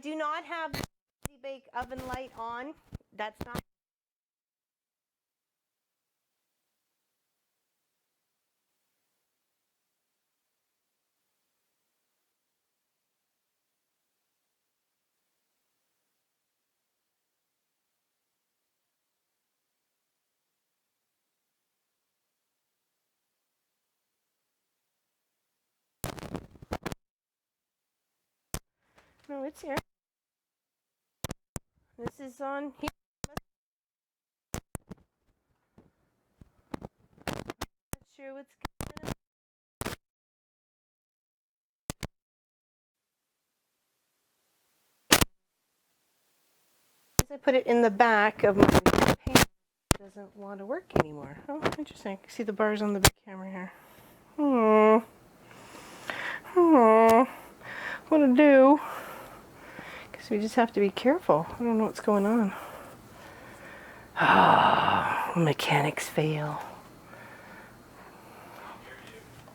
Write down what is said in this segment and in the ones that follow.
do not have the bake oven light on. That's not. No, it's here. This is on here. Not sure what's going on. I put it in the back of my pants. It doesn't want to work anymore. Oh, interesting. I see the bars on the big camera here. Oh, what to do? Because we just have to be careful. I don't know what's going on. Ah, mechanics fail.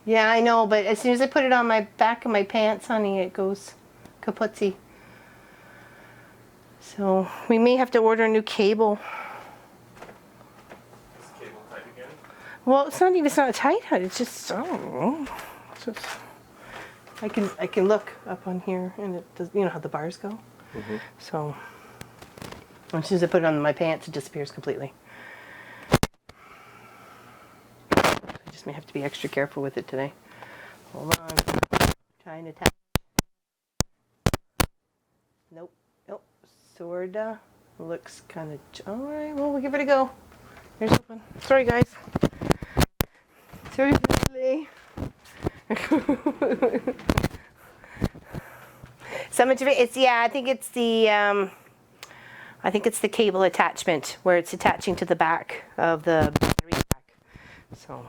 Yeah, I know, but as soon as I put it on my back of my pants, honey, it goes kaputsy. So we may have to order a new cable. Is the cable tight again? Well, it's not tight. It's just, I don't know. It's just, I can look up on here, and it does. You know how the bars go. Mm-hmm. So as soon as I put it on my pants, it disappears completely. I just may have to be extra careful with it today. Hold on. Trying to tap. Nope. Nope. Sorta. Looks kind of. Alright, well, we'll give it a go. Here's one. Sorry, guys. Sorry for the delay. So much of it, I think it's the cable attachment where it's attaching to the back of the battery pack. So,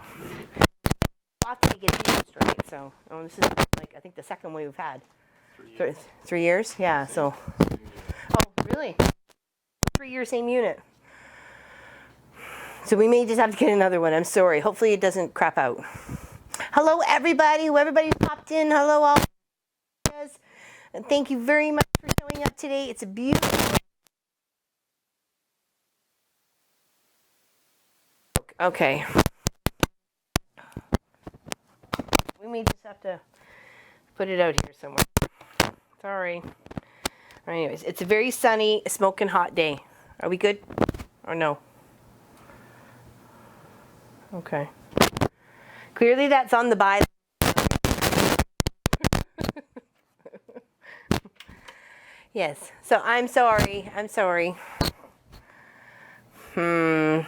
lots to get used, right? So, this is like, I think the second one we've had. 3 years. 3 years? Yeah, so. Oh, really? 3 year, same unit. So we may just have to get another one. I'm sorry. Hopefully it doesn't crap out. Hello, everybody. Everybody popped in. Hello, all. And thank you very much for showing up today. It's a beautiful. Okay. We may just have to put it out here somewhere. Sorry. Anyways, it's a very sunny, smoking hot day. Are we good? Or no? Okay. Clearly that's on the by. Yes. So I'm sorry. When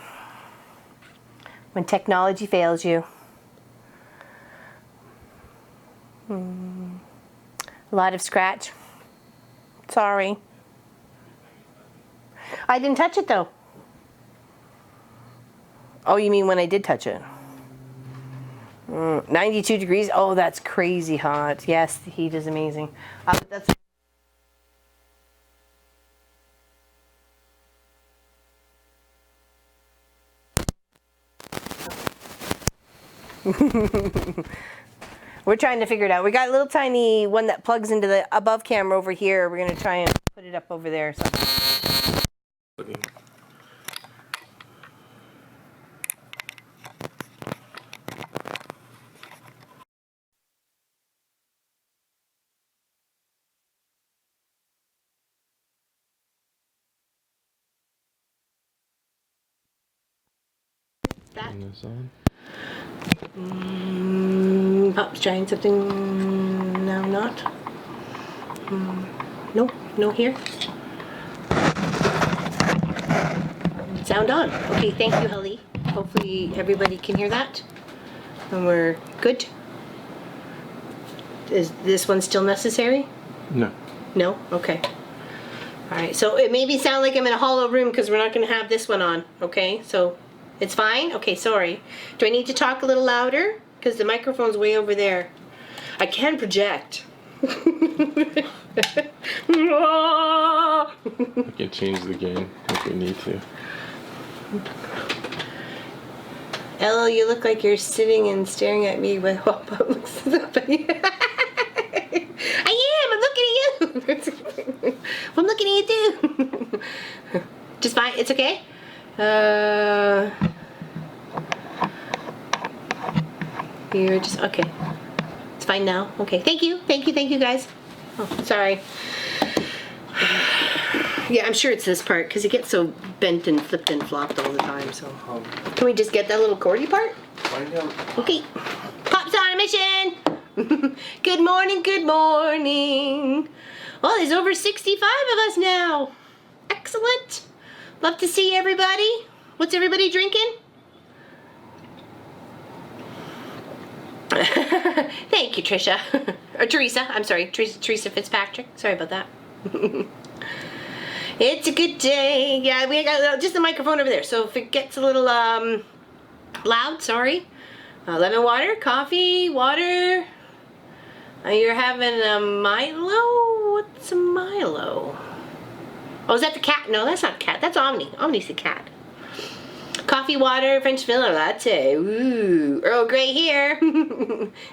technology fails you. A lot of scratch. Sorry. I didn't touch it though. Oh, you mean when I did touch it? 92 degrees. Oh, that's crazy hot. Yes, the heat is amazing. That's. We're trying to figure it out. We got a little tiny one that plugs into the above camera over here. We're going to try and put it up over there. So. Okay. That. This on. Pop's trying something. No, not. No here. Sound on. Okay, thank you, Holly. Hopefully everybody can hear that. And we're good. Is this one still necessary? No. No? Okay. Alright, so it maybe sound like I'm in a hollow room because we're not going to have this one on. Okay, so it's fine? Okay, sorry. Do I need to talk a little louder? Because the microphone's way over there. I can project. We can change the gain if we need to. Ella, you look like you're sitting and staring at me with what looks up at you. I am! I'm looking at you! You're just, okay. It's fine now. Okay, thank you guys. Oh, sorry. Yeah, I'm sure it's this part because it gets so bent and flipped and flopped all the time. So, can we just get that little cordy part? Find out. Okay. Pops on a mission. Good morning, good morning. Well, there's over 65 of us now. Excellent. Love to see everybody. What's everybody drinking? Thank you, Trisha. Or Teresa. I'm sorry. Teresa Fitzpatrick. Sorry about that. It's a good day. Yeah, we got just the microphone over there. So if it gets a little loud, sorry. Lemon water, coffee, water. You're having a Milo? What's a Milo? Oh, is that the cat? No, that's not the cat. That's Omni. Omni's the cat. Coffee, water, French vanilla latte. Ooh, Earl Grey here.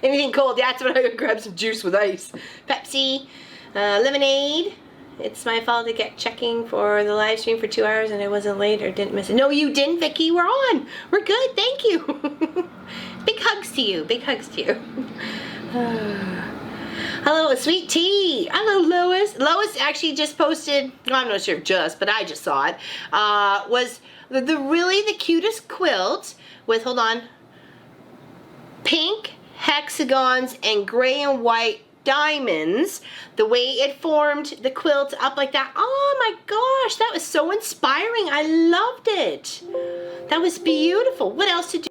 Anything cold? Yeah, that's what I would grab some juice with ice. Pepsi, lemonade. It's my fault to get checking for the live stream for 2 hours and I wasn't late or didn't miss it. No, you didn't, Vicky. We're on. We're good. Thank you. Big hugs to you. Big hugs to you. Hello, sweet tea. Hello, Lois. Lois actually just posted, well, I'm not sure if just, but I just saw it, was the cutest quilt with, hold on, pink hexagons and gray and white diamonds. The way it formed the quilt up like that. Oh my gosh, that was so inspiring. I loved it. That was beautiful. What else to do?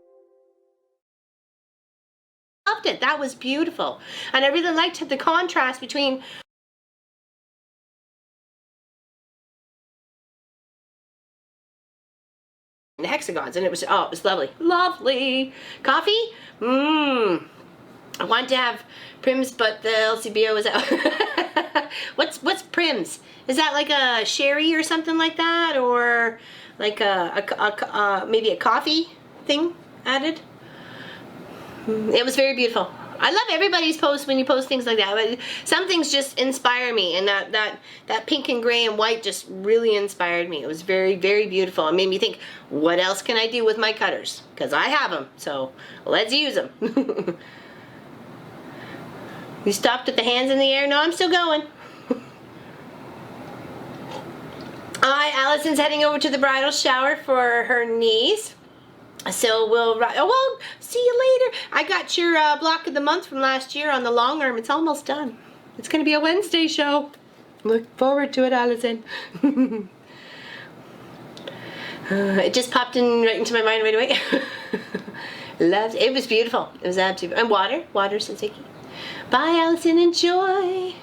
Loved it. That was beautiful. And I really liked the contrast between the hexagons, and it was lovely. Lovely. Coffee? I wanted to have Prims, but the LCBO was out. What's Prims? Is that like a sherry or something like that, or like maybe a coffee thing added? It was very beautiful. I love everybody's posts when you post things like that. But some things just inspire me, and that pink and gray and white just really inspired me. It was very, very beautiful. It made me think, what else can I do with my cutters? Because I have them, so let's use them. You stopped with the hands in the air? No, I'm still going. Allison's heading over to the bridal shower for her niece. So we'll see you later. I got your block of the month from last year on the long arm. It's almost done. It's going to be a Wednesday show. Look forward to it, Allison. It just popped right into my mind right away. It was beautiful. It was absolutely, and water, says Vicky. Bye, Allison. Enjoy.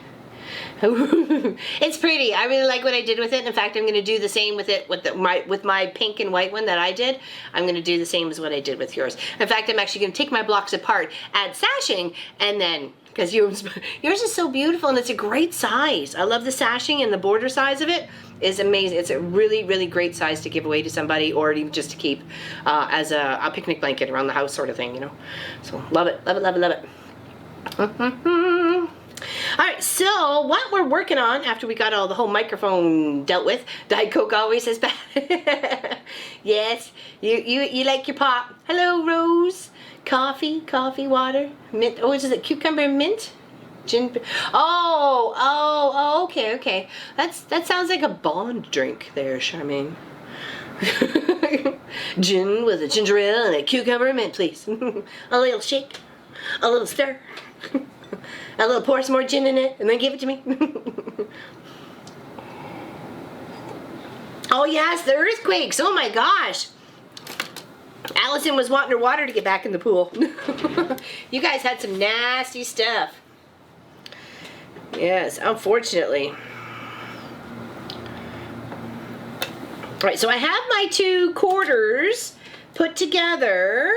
It's pretty. I really like what I did with it. In fact, I'm going to do the same with it with my pink and white one that I did. I'm going to do the same as what I did with yours. In fact, I'm actually going to take my blocks apart, add sashing, and then, because yours is so beautiful and it's a great size. I love the sashing, and the border size of it is amazing. It's a really, really great size to give away to somebody, or even just to keep as a picnic blanket around the house sort of thing, you know. So love it, love it, love it, love it. Alright, so what we're working on after we got all the whole microphone dealt with, Diet Coke always says bad. Yes, you like your pop. Hello, Rose. Coffee, water, mint. Oh, is it cucumber and mint? Gin. Oh, okay. That sounds like a Bond drink there, Charmaine. Gin with a ginger ale and a cucumber and mint, please. A little shake, a little stir. A little pour some more gin in it and then give it to me. Oh yes, the earthquakes. Oh my gosh. Allison was wanting her water to get back in the pool. You guys had some nasty stuff. Yes, unfortunately. Alright, so I have my 2 quarters put together,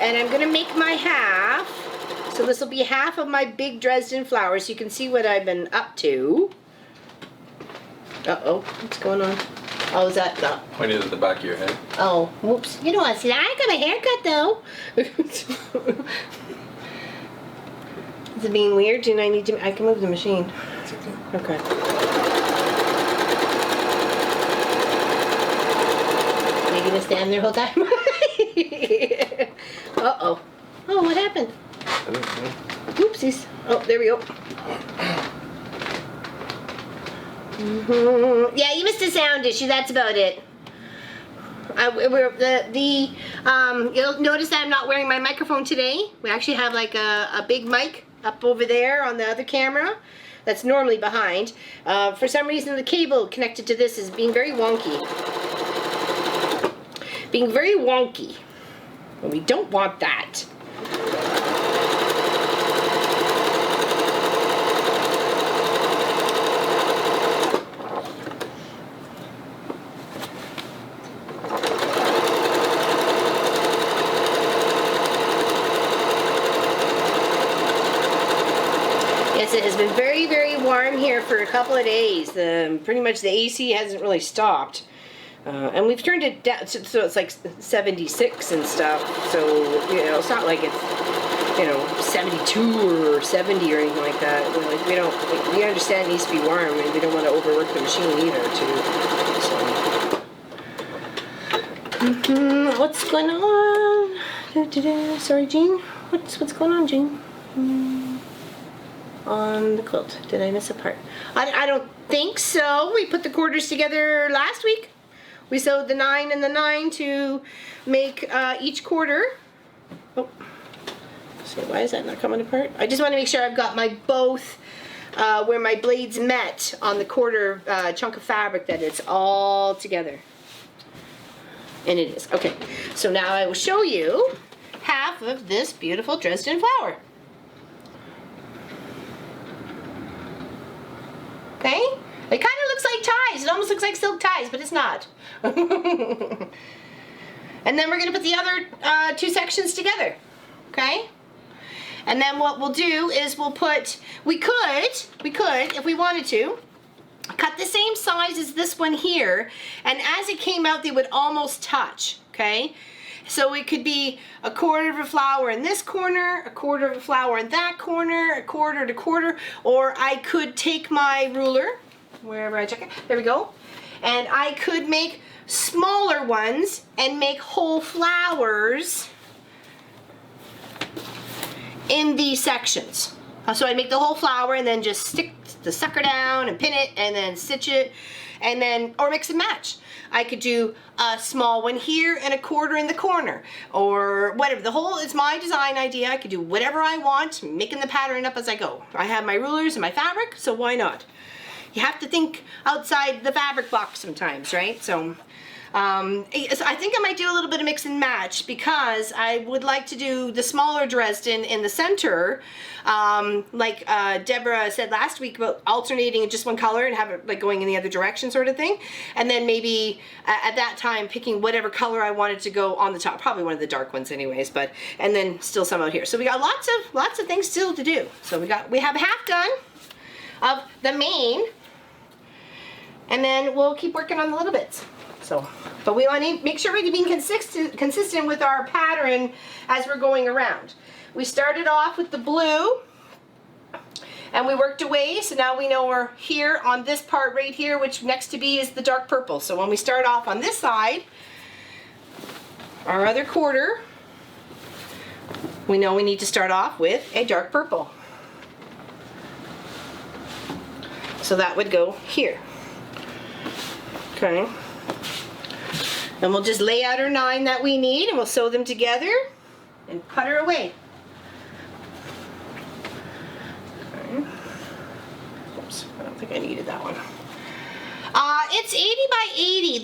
and I'm going to make my half. So this will be half of my big Dresden flower, so you can see what I've been up to. Uh-oh, what's going on? Oh, is that the... Pointed at the back of your head. Oh, whoops. You don't want to see that. I got my haircut, though. Is it being weird? Do I need to... I can move the machine. It's okay. Okay. Make you gonna stand there the whole time? Uh-oh. Oh, what happened? I don't know. Oopsies. Oh, there we go. Yeah, you missed a sound issue. That's about it. You'll notice that I'm not wearing my microphone today. We actually have like a big mic up over there on the other camera that's normally behind. For some reason, the cable connected to this is being very wonky. Being very wonky. And we don't want that. It has been very, very warm here for a couple of days. Pretty much the AC hasn't really stopped. And we've turned it down, so it's like 76 and stuff. So, you know, it's not like it's, you know, 72 or 70 or anything like that. We understand it needs to be warm, and we don't want to overwork the machine either, too. So. What's going on? Sorry, Jean. What's going on, Jean? On the quilt. Did I miss a part? I don't think so. We put the quarters together last week. We sewed the 9 and the 9 to make each quarter. Oh, so why is that not coming apart? I just want to make sure I've got my both where my blades met on the quarter chunk of fabric, that it's all together. And it is. Okay, so now I will show you half of this beautiful Dresden flower. Okay? It kind of looks like ties. It almost looks like silk ties, but it's not. And then we're going to put the other two sections together. Okay? And then what we'll do is we could, if we wanted to, cut the same size as this one here, and as it came out, they would almost touch. Okay? So it could be a quarter of a flower in this corner, a quarter of a flower in that corner, a quarter to quarter, or I could take my ruler, wherever I check it, there we go, and I could make smaller ones and make whole flowers in these sections. So I make the whole flower and then just stick the sucker down and pin it and then stitch it, and then, or mix and match. I could do a small one here and a quarter in the corner, or whatever. The whole, it's my design idea. I could do whatever I want, making the pattern up as I go. I have my rulers and my fabric, so why not? You have to think outside the fabric box sometimes, right? So I think I might do a little bit of mix and match, because I would like to do the smaller Dresden in the center, like Deborah said last week about alternating in just one color and have it like going in the other direction sort of thing. And then maybe at that time picking whatever color I wanted to go on the top, probably one of the dark ones anyways, but, and then still some out here. So we got lots of things still to do. So we have half done of the main, and then we'll keep working on the little bits. So, but we want to make sure we're being consistent with our pattern as we're going around. We started off with the blue, and we worked away, so now we know we're here on this part right here, which next to be is the dark purple. So when we start off on this side, our other quarter, we know we need to start off with a dark purple. So that would go here. Okay. And we'll just lay out our 9 that we need, and we'll sew them together and cut her away. Okay. Oops, I don't think I needed that one. It's 80 by 80.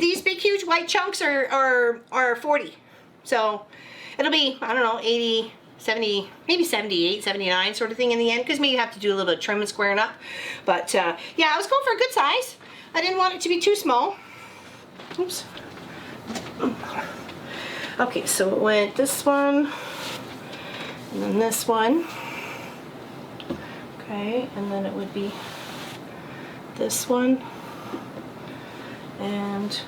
These big huge white chunks are 40. So it'll be, I don't know, 80, 70, maybe 78, 79 sort of thing in the end, because maybe you have to do a little bit of trim and squaring up. But yeah, I was going for a good size. I didn't want it to be too small. Oops. Okay, so it went this one, and then this one. Okay, and then it would be this one, and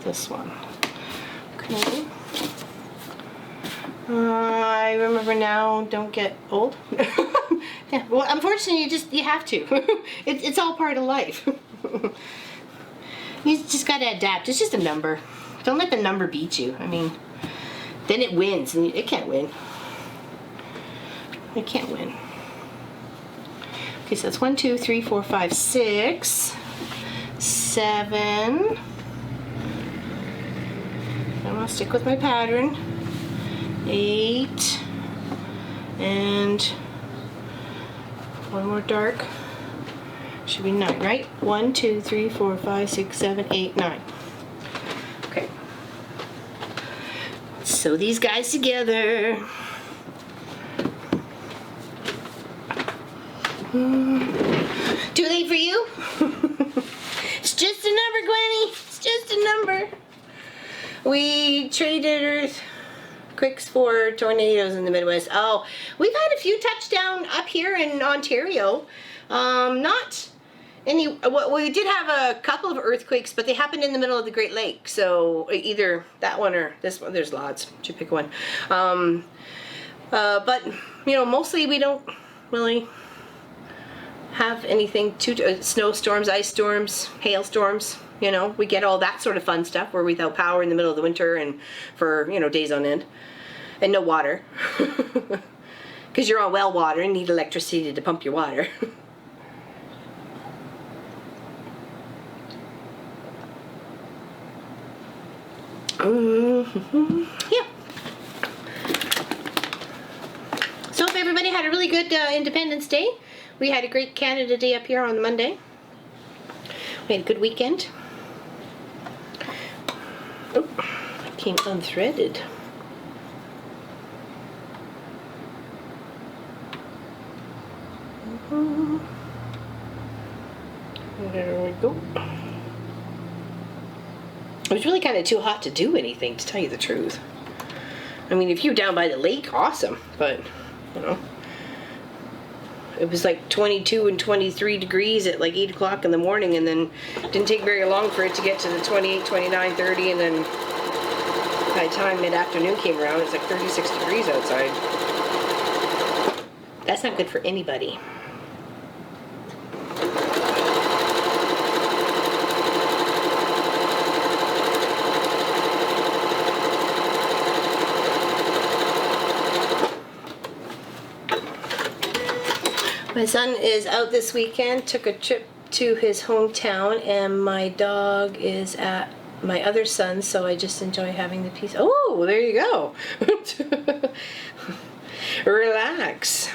this one. Okay. I remember now, don't get old. Yeah, well, unfortunately, you have to. It's all part of life. You just gotta adapt. It's just a number. Don't let the number beat you. I mean, then it wins, and it can't win. It can't win. Okay, so that's 1, 2, 3, 4, 5, 6, 7. I'm gonna stick with my pattern. 8, and one more dark. Should be 9, right? 1, 2, 3, 4, 5, 6, 7, 8, 9. Okay. Sew these guys together. Too late for you? It's just a number, Gwenny. It's just a number. We traded earthquakes for tornadoes in the Midwest. Oh, we've had a few touchdown up here in Ontario. Not any. Well, we did have a couple of earthquakes, but they happened in the middle of the Great Lake. So either that one or this one. There's lots. You pick one. But you know, mostly we don't really have anything to snowstorms, ice storms, hailstorms. You know, we get all that sort of fun stuff. We're without power in the middle of the winter and for, you know, days on end, and no water because you're on well water and need electricity to pump your water. Yeah. So if everybody had a really good Independence Day. We had a great Canada Day up here on Monday. We had a good weekend. Oh, it came unthreaded. There we go. It was really kind of too hot to do anything, to tell you the truth. I mean, if you're down by the lake, awesome. But, you know, it was like 22 and 23 degrees at like 8 o'clock in the morning, and then it didn't take very long for it to get to the 28, 29, 30, and then by the time mid-afternoon came around, it was like 36 degrees outside. That's not good for anybody. My son is out this weekend, took a trip to his hometown, and my dog is at my other son, so I just enjoy having the peace. Oh, there you go. Relax.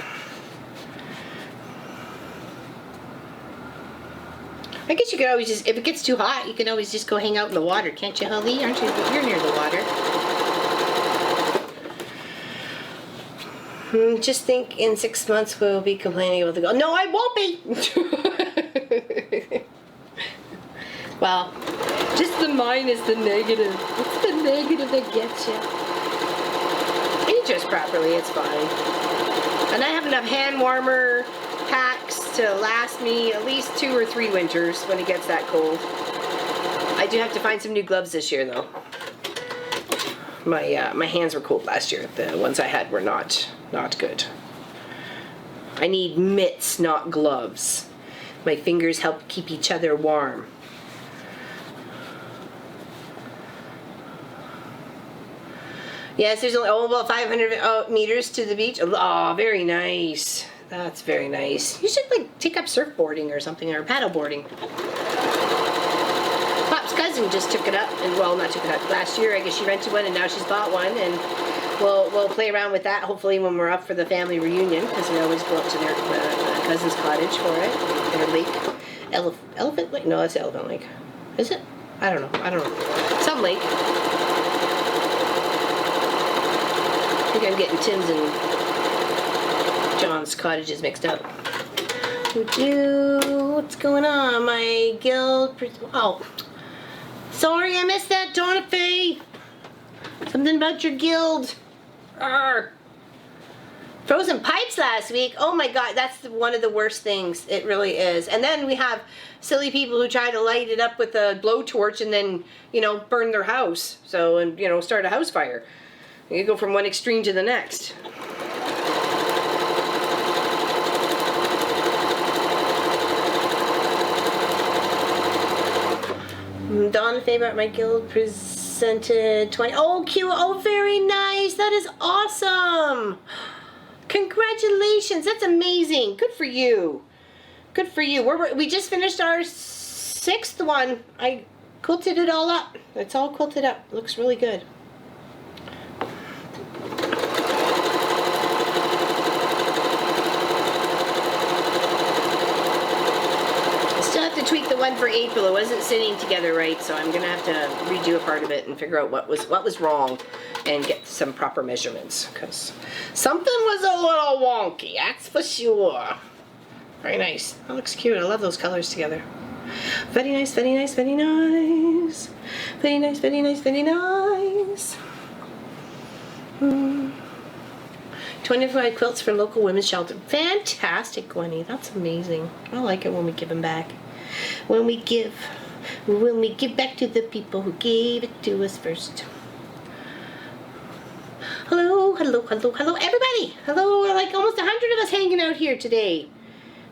I guess you could always just, if it gets too hot, you can always just go hang out in the water, can't you, Holly? Aren't you? You're near the water. Just think in 6 months we'll be complaining about the goal. No, I won't be! Well, just the mine is the negative. It's the negative that gets you. You dress properly, it's fine. And I have enough hand warmer packs to last me at least 2 or 3 winters when it gets that cold. I do have to find some new gloves this year, though. My hands were cold last year. The ones I had were not good. I need mitts, not gloves. My fingers help keep each other warm. Yes, there's only about 500 meters to the beach. Oh, very nice. That's very nice. You should like take up surfboarding or something, or paddleboarding. Pop's cousin just took it up, and well, not took it up. Last year, I guess she rented one, and now she's bought one, and we'll play around with that. Hopefully, when we're up for the family reunion, because we always go up to their cousin's cottage for it. Their lake, Elephant Lake? No, that's Elephant Lake. Is it? I don't know. Some lake. I think I'm getting Tim's and John's cottages mixed up. What's going on? My guild. Oh, sorry, I missed that, Donna Faye. Something about your guild. Arr. Frozen pipes last week. Oh my God, that's one of the worst things. It really is. And then we have silly people who try to light it up with a blowtorch and then, you know, burn their house. So, and you know, start a house fire. You go from one extreme to the next. Dawn Favorite, my guild presented 20. Oh, cute. Oh, very nice. That is awesome. Congratulations. That's amazing. Good for you. Good for you. We just finished our 6th one. I quilted it all up. It's all quilted up. Looks really good. To tweak the one for April. It wasn't sitting together right, so I'm gonna have to redo a part of it and figure out what was wrong and get some proper measurements, because something was a little wonky, that's for sure. Very nice. That looks cute. I love those colors together. Very nice, very nice, very nice. Very nice, very nice, very nice. 25 quilts for local women's shelter. Fantastic, Gwenny. That's amazing. I like it when we give them back. When we give back to the people who gave it to us first. Hello, hello, hello, hello, everybody. Hello, like almost 100 of us hanging out here today.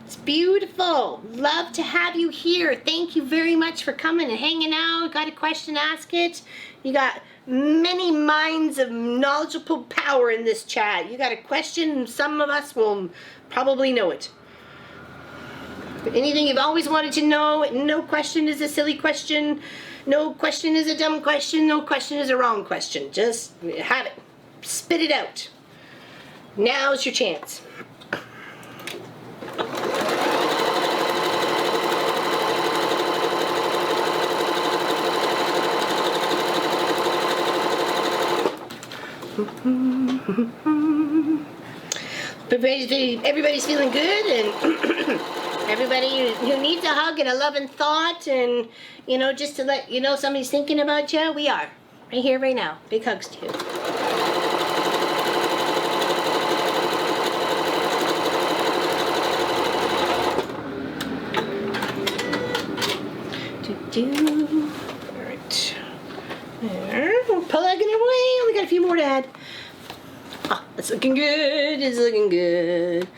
It's beautiful. Love to have you here. Thank you very much for coming and hanging out. Got a question, ask it. You got many minds of knowledgeable power in this chat. You got a question, some of us will probably know it. Anything you've always wanted to know, no question is a silly question, no question is a dumb question, no question is a wrong question. Just have it. Spit it out. Now's your chance. Everybody's feeling good, and everybody who needs a hug and a loving thought, and just to let you know somebody's thinking about you, we are right here, right now. Big hugs to you. All right, there. We're plugging away. Only got a few more to add. Oh, it's looking good. It's looking good.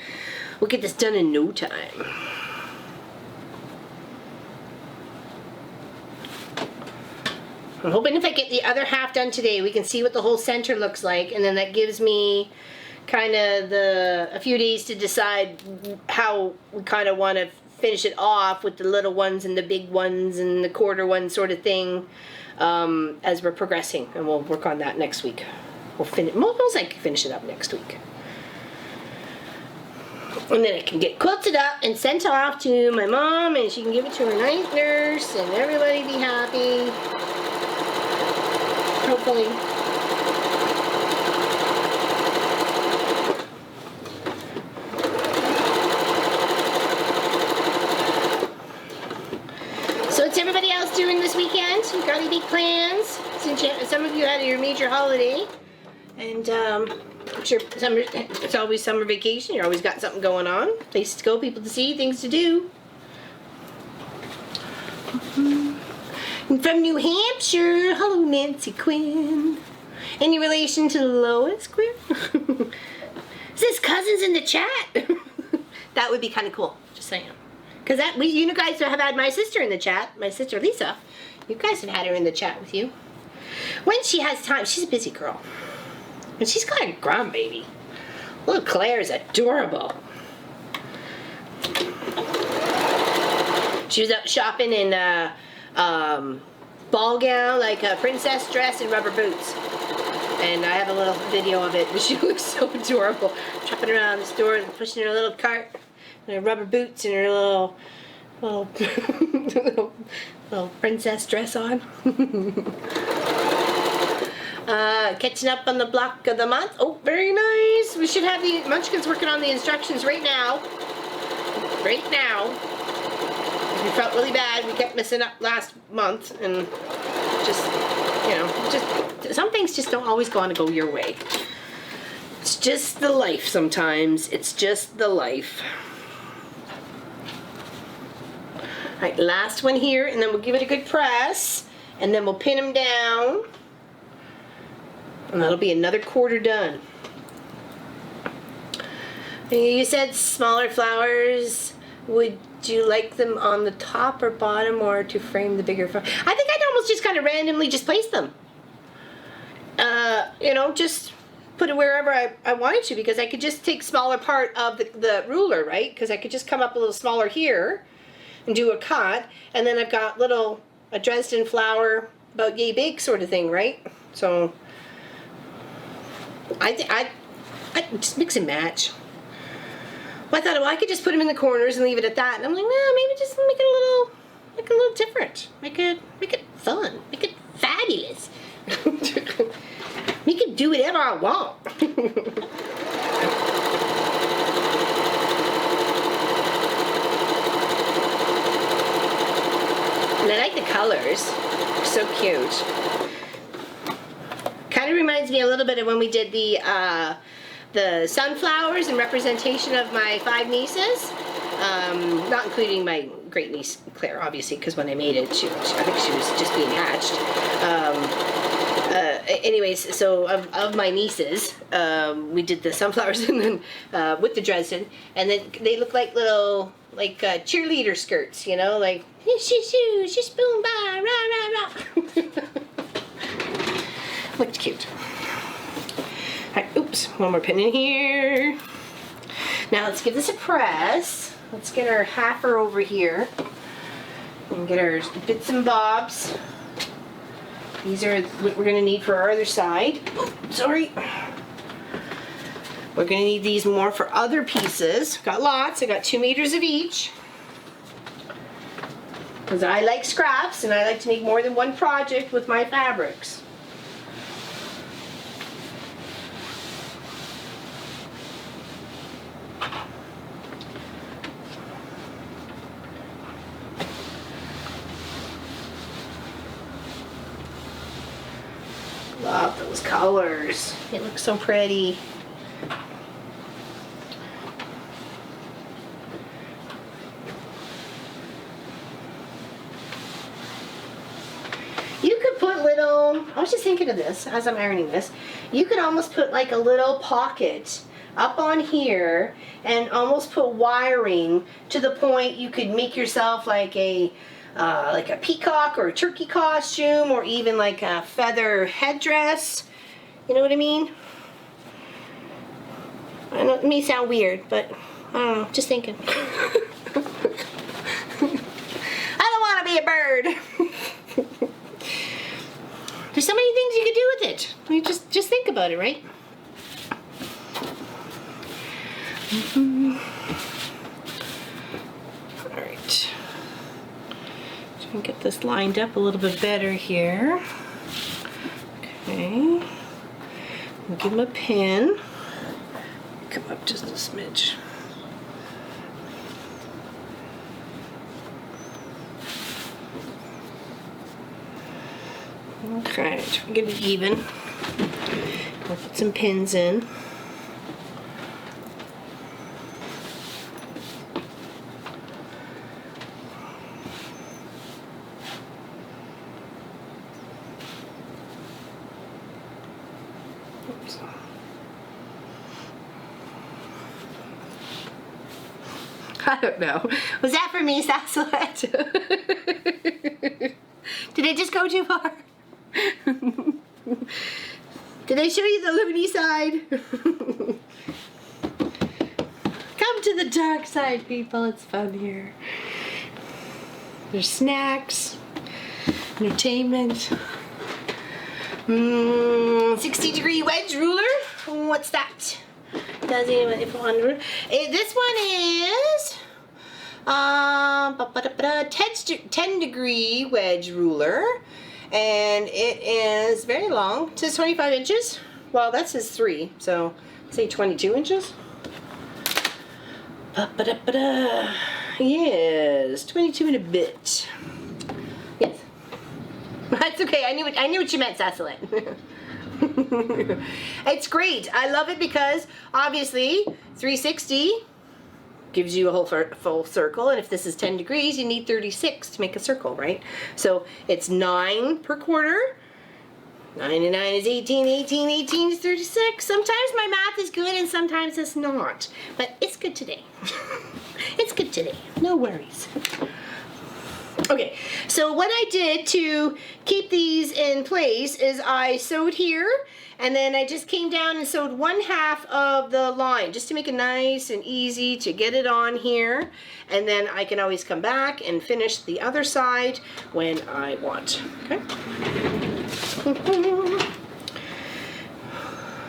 We'll get this done in no time. I'm hoping if I get the other half done today, we can see what the whole center looks like, and then that gives me kind of a few days to decide how we kind of want to finish it off with the little ones and the big ones and the quarter ones sort of thing, as we're progressing, and we'll work on that next week. We'll most likely finish it up next week. And then it can get quilted up and sent off to my mom, and she can give it to her night nurse, and everybody be happy. Hopefully. So what's everybody else doing this weekend? You got any big plans? Since some of you had your major holiday. And I'm sure it's always summer vacation. You always got something going on. Places to go, people to see, things to do. And from New Hampshire, hello Nancy Quinn. Any relation to Lois Quinn? Is this cousins in the chat? That would be kind of cool, just saying. Because you guys have had my sister in the chat, my sister Lisa. You guys have had her in the chat with you. When she has time, she's a busy girl. And she's got a grandbaby. Little Claire's adorable. She was out shopping in a ball gown, like a princess dress and rubber boots. And I have a little video of it, but she looks so adorable. Chopping around the store and pushing her little cart and her rubber boots and her little princess dress on. Catching up on the block of the month. Oh, very nice. We should have the Munchkins working on the instructions right now. Right now. We felt really bad. We kept messing up last month, and just some things just don't always want to go your way. It's just the life sometimes. It's just the life. All right, last one here, and then we'll give it a good press, and then we'll pin them down. And that'll be another quarter done. You said smaller flowers would you like them on the top or bottom, or to frame the bigger front? I think I'd almost just kind of randomly just place them. You know, just put it wherever I wanted to, because I could just take smaller part of the ruler, right? Because I could just come up a little smaller here and do a cut, and then I've got a Dresden flower about yay big sort of thing, right? So I just mix and match. Well, I thought, well, I could just put them in the corners and leave it at that. And I'm like, no, maybe just make it a little different. Make it fun. Make it fabulous. Make it do whatever I want. And I like the colors. They're so cute. Kind of reminds me a little bit of when we did the sunflowers in representation of my 5 nieces. Not including my great niece Claire, obviously, because when I made it, I think she was just being hatched. Anyways, so of my nieces, we did the sunflowers and then with the Dresden, and then they look like little cheerleader skirts, you know, like shoo shoo, shish boom ba rah rah rah. Looked cute. Alright, oops, one more pin in here. Now let's give this a press. Let's get our halfer over here and get our bits and bobs. These are what we're going to need for our other side. Oh, sorry. We're going to need these more for other pieces. Got lots. I got 2 meters of each. Because I like scraps and I like to make more than one project with my fabrics. Love those colors. It looks so pretty. You could put little, I was just thinking of this as I'm ironing this, you could almost put like a little pocket up on here and almost put wiring to the point you could make yourself like a peacock or a turkey costume, or even like a feather headdress. You know what I mean? I know it may sound weird, but I don't know, just thinking. I don't want to be a bird. There's so many things you could do with it. I mean, just think about it, right? All right. And get this lined up a little bit better here. Okay. We'll give him a pin. Come up just a smidge. Okay, try to get it even. We'll put some pins in. Oops. I don't know. Was that for me, Sassalette? Did I just go too far? Did I show you the loony side? Come to the dark side, people. It's fun here. There's snacks, entertainment. 60-degree wedge ruler. What's that? Does anyone if wonder? This one is 10-degree wedge ruler, and it is very long. It says 25 inches. Well, that says 3, so say 22 inches. Yes, 22 and a bit. Yes. That's okay. I knew what you meant, Sassalette. It's great. I love it because obviously 360 gives you a whole full circle, and if this is 10 degrees, you need 36 to make a circle, right? So it's 9 per quarter. 9 and 9 is 18, 18, 18 is 36. Sometimes my math is good and sometimes it's not, but it's good today. It's basket today. No worries. Okay, so what I did to keep these in place is I sewed here, and then I just came down and sewed 1/2 of the line, just to make it nice and easy to get it on here. And then I can always come back and finish the other side when I want, okay?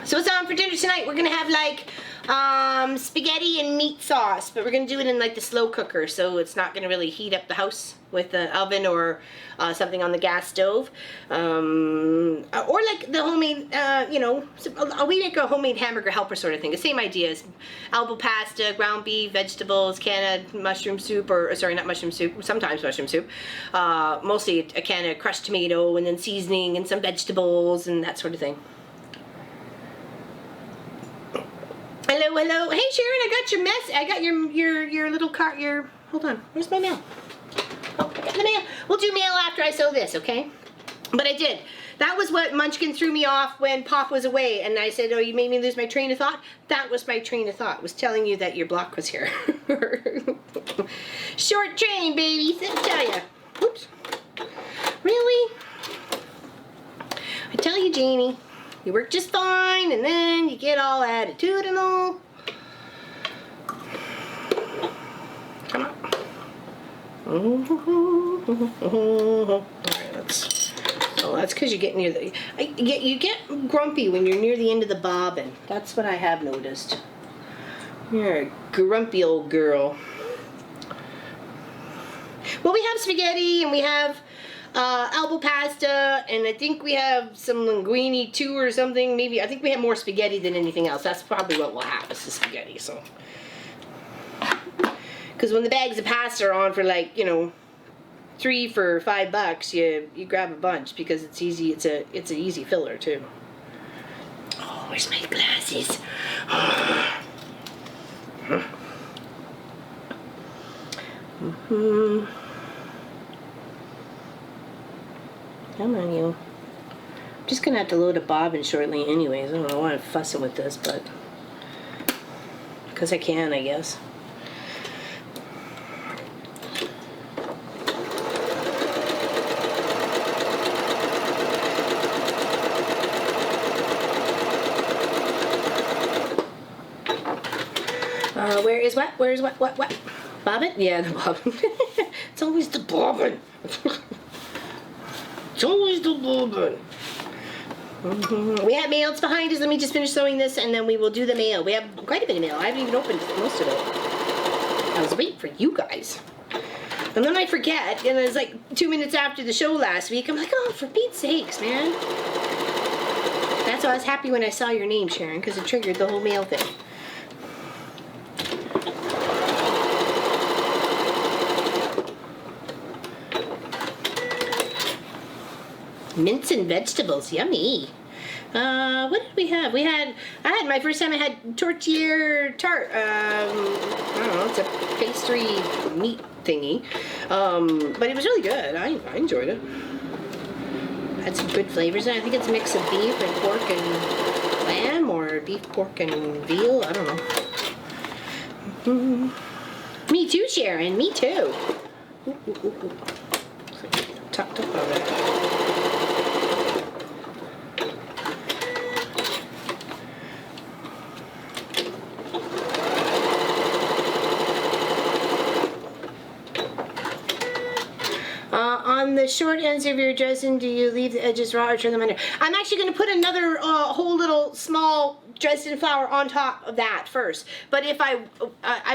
So what's on for dinner tonight? We're gonna have like spaghetti and meat sauce, but we're gonna do it in like the slow cooker, so it's not gonna really heat up the house with the oven or something on the gas stove, or like the homemade, we make a homemade hamburger helper sort of thing. The same idea as elbow pasta, ground beef, vegetables, can of mushroom soup, or sorry, not mushroom soup, sometimes mushroom soup, mostly a can of crushed tomato, and then seasoning and some vegetables and that sort of thing. Hello, hello. Hey Sharon, I got your mess. I got your little cart. Hold on. Where's my mail? Oh, I got the mail. We'll do mail after I sew this, okay? But I did. That was what Munchkin threw me off when Pop was away, and I said, "Oh, you made me lose my train of thought." That was my train of thought. Was telling you that your block was here. Short train, baby. Let me tell ya. Oops. Really? I tell you, Janie. You work just fine, and then you get all attitudinal. Come on. Alright, that's because you get near the... You get grumpy when you're near the end of the bobbin. That's what I have noticed. You're a grumpy old girl. Well, we have spaghetti, and we have... elbow pasta, and I think we have some linguine too or something. Maybe, I think we have more spaghetti than anything else. That's probably what we'll have, is the spaghetti, so. Because when the bags of pasta are on for like, 3 for $5, you grab a bunch because it's easy, it's an easy filler too. Oh, where's my glasses? Come on, you. I'm just gonna have to load a bobbin shortly anyways. I don't know why I'm fussing with this, but because I can, I guess. Where is what? Where is what? What? Bobbin? Yeah, the bobbin. It's always the bobbin. It's always the bobbin. We have mails behind us. Let me just finish sewing this, and then we will do the mail. We have quite a bit of mail. I haven't even opened most of it. I was waiting for you guys. And then I forget, and it's like 2 minutes after the show last week. I'm like, oh, for Pete's sakes, man. That's why I was happy when I saw your name, Sharon, because it triggered the whole mail thing. Mince and vegetables, yummy. What did we have? I had my first time I had tortilla tart. I don't know, it's a pastry meat thingy. But it was really good. I enjoyed it. Had some good flavors. I think it's a mix of beef and pork and lamb, or beef, pork, and veal. I don't know. Me too, Sharon. Me too. Ooh. Tucked up already. On the short ends of your Dresden, do you leave the edges raw or turn them under? I'm actually going to put another whole little small Dresden flower on top of that first. But if I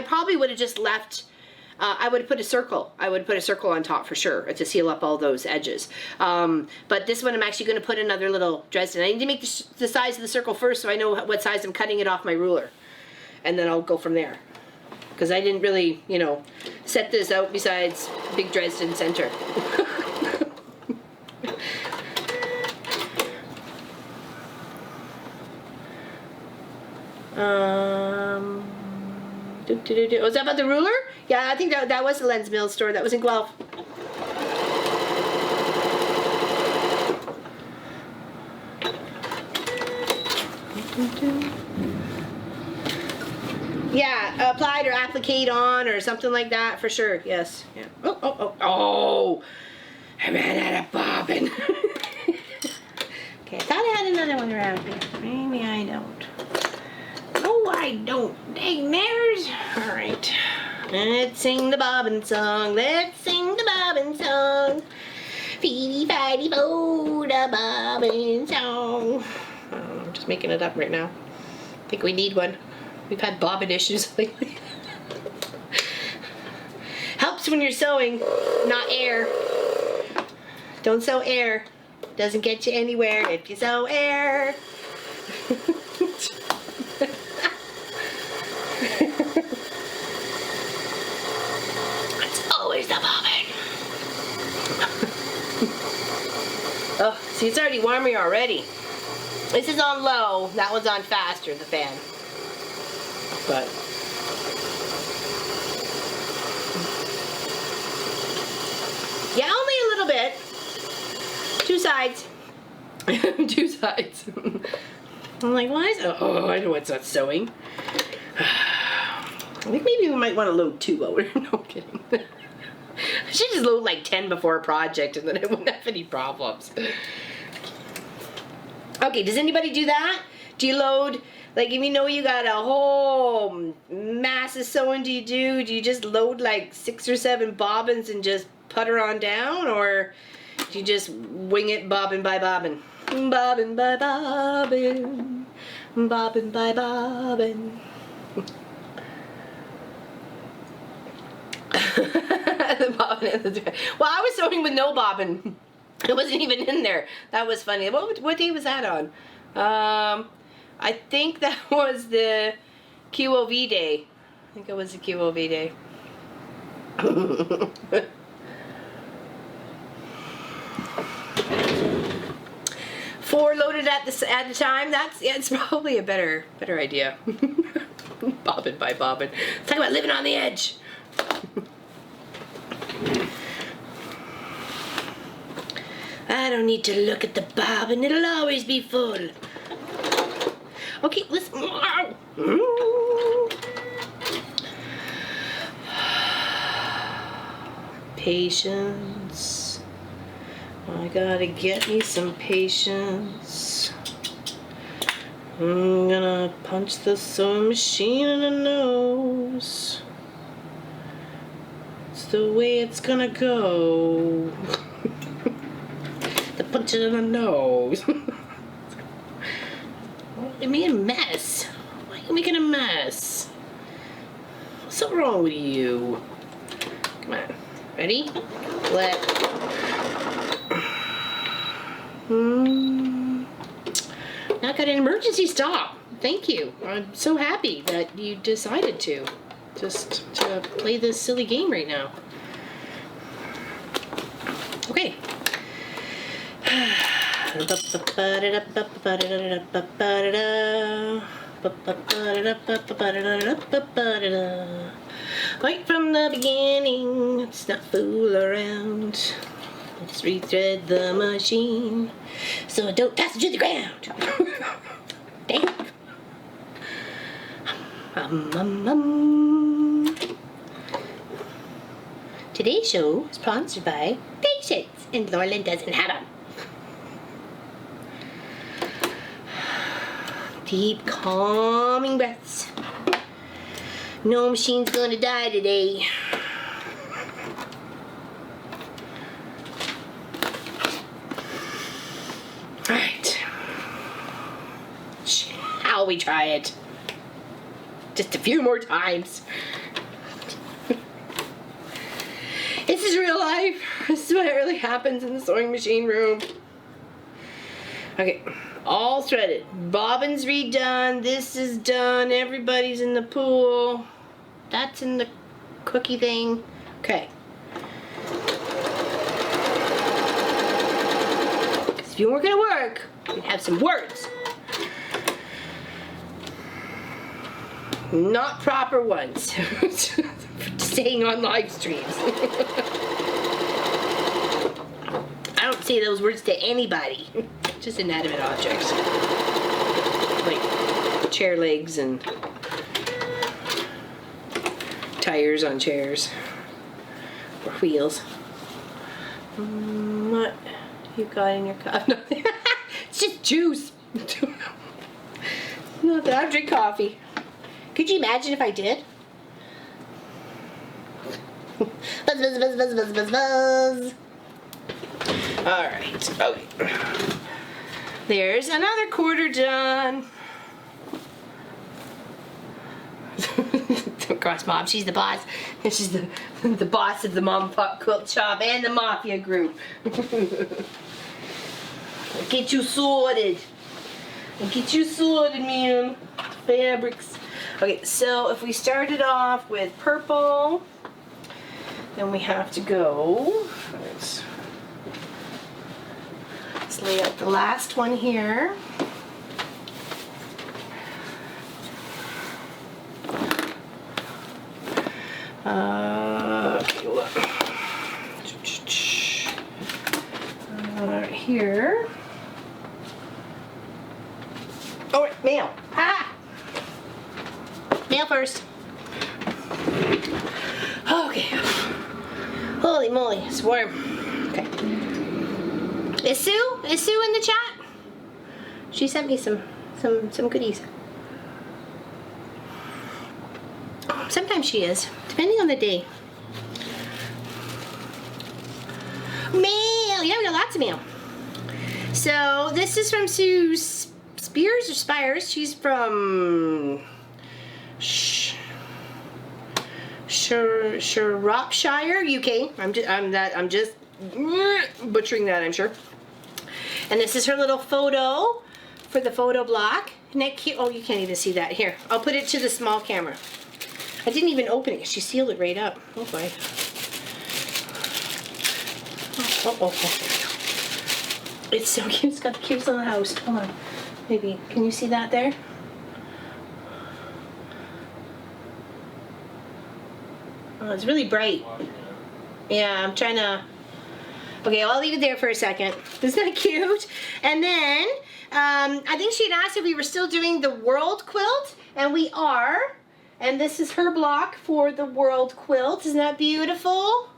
probably would have just left, I would have put a circle. I would put a circle on top for sure to seal up all those edges. But this one I'm actually going to put another little Dresden. I need to make the size of the circle first so I know what size I'm cutting it off my ruler. And then I'll go from there. Because I didn't really, set this out besides Big Dresden Center. Was that about the ruler? Yeah, I think that was the Lens Mill store. That was in Guelph. Yeah, applied or applicate on or something like that for sure. Yes. Yeah. Oh! I ran out of bobbin. Okay, I thought I had another one around here. Maybe I don't. No, I don't. Dang nares. All right. Let's sing the bobbin song. Let's sing the bobbin song. Feedy fighty bo, the bobbin song. I'm just making it up right now. I think we need one. We've had bobbin issues lately. Helps when you're sewing, not air. Don't sew air. Doesn't get you anywhere if you sew air. It's always the bobbin. Oh, see, it's already warming already. This is on low. That one's on faster, the fan. But yeah, only a little bit. Two sides. Two sides. I'm like, why is it? Oh, I know it's not sewing. I think maybe we might want to load 2 lower. No kidding. I should just load like 10 before a project and then I wouldn't have any problems. Okay, does anybody do that? Do you load, like if you know you got a whole mass of sewing do you just load like 6 or 7 bobbins and just putter on down? Or do you just wing it bobbin by bobbin? Bobbin by bobbin, bobbin by bobbin. The bobbin and the well, I was sewing with no bobbin. It wasn't even in there. That was funny. What day was that on? I think that was the QOV day. I think it was the QOV day. 4 loaded at the time. It's probably a better idea. Bobbin by bobbin. Talk about living on the edge. I don't need to look at the bobbin. It'll always be full. Okay, listen. Patience. I gotta get me some patience. I'm gonna punch the sewing machine in the nose. It's the way it's gonna go. The punch it in the nose. It made a mess. Why are you making a mess? What's so wrong with you? Come on. Ready? Now I got an emergency stop. Thank you. I'm so happy that you decided to just to play this silly game right now. Okay. Right from the beginning, let's not fool around. Let's rethread the machine so it don't toss it to the ground. Dang. Today's show is sponsored by Patience, and Lorland doesn't have them. Deep, calming breaths. No machine's gonna die today. Alright. Shall we try it? Just a few more times. This is real life. This is what really happens in the sewing machine room. Okay, all threaded. Bobbin's redone. This is done. Everybody's in the pool. That's in the cookie thing. Okay. If you weren't gonna work, we'd have some words. Not proper ones. Staying on live streams. I don't say those words to anybody. Just inanimate objects. Like chair legs and tires on chairs. Or wheels. What you got in your cup? It's just juice. No, I don't drink coffee. Could you imagine if I did? Buzz, buzz, buzz, buzz, buzz, buzz, buzz. Alright, okay. There's another quarter done. Of course, Mom, she's the boss. She's the boss of the Mom and Pop Quilt Shop and the Mafia Group. I'll get you sorted. I'll get you sorted, man. Fabrics. Okay, so if we started off with purple, then we have to go. Let's lay out the last one here. Okay, look. Here. Oh, mail. Ah! Mail first. Okay. Holy moly, it's warm. Okay. Is Sue in the chat? She sent me some goodies. Sometimes she is, depending on the day. Mail! Yeah, we got lots of mail. So this is from Sue Spears or Spires. She's from Shropshire, UK. I'm just butchering that, I'm sure. And this is her little photo for the photo block. Isn't that cute? Oh, you can't even see that. Here, I'll put it to the small camera. I didn't even open it. She sealed it right up. Oh boy. Oh. It's so cute. It's got the cubes on the house. Hold on. Maybe. Can you see that there? Oh, it's really bright. Yeah, I'm trying to... Okay, I'll leave it there for a second. Isn't that cute? And then, I think she had asked if we were still doing the World Quilt, and we are. And this is her block for the World Quilt. Isn't that beautiful?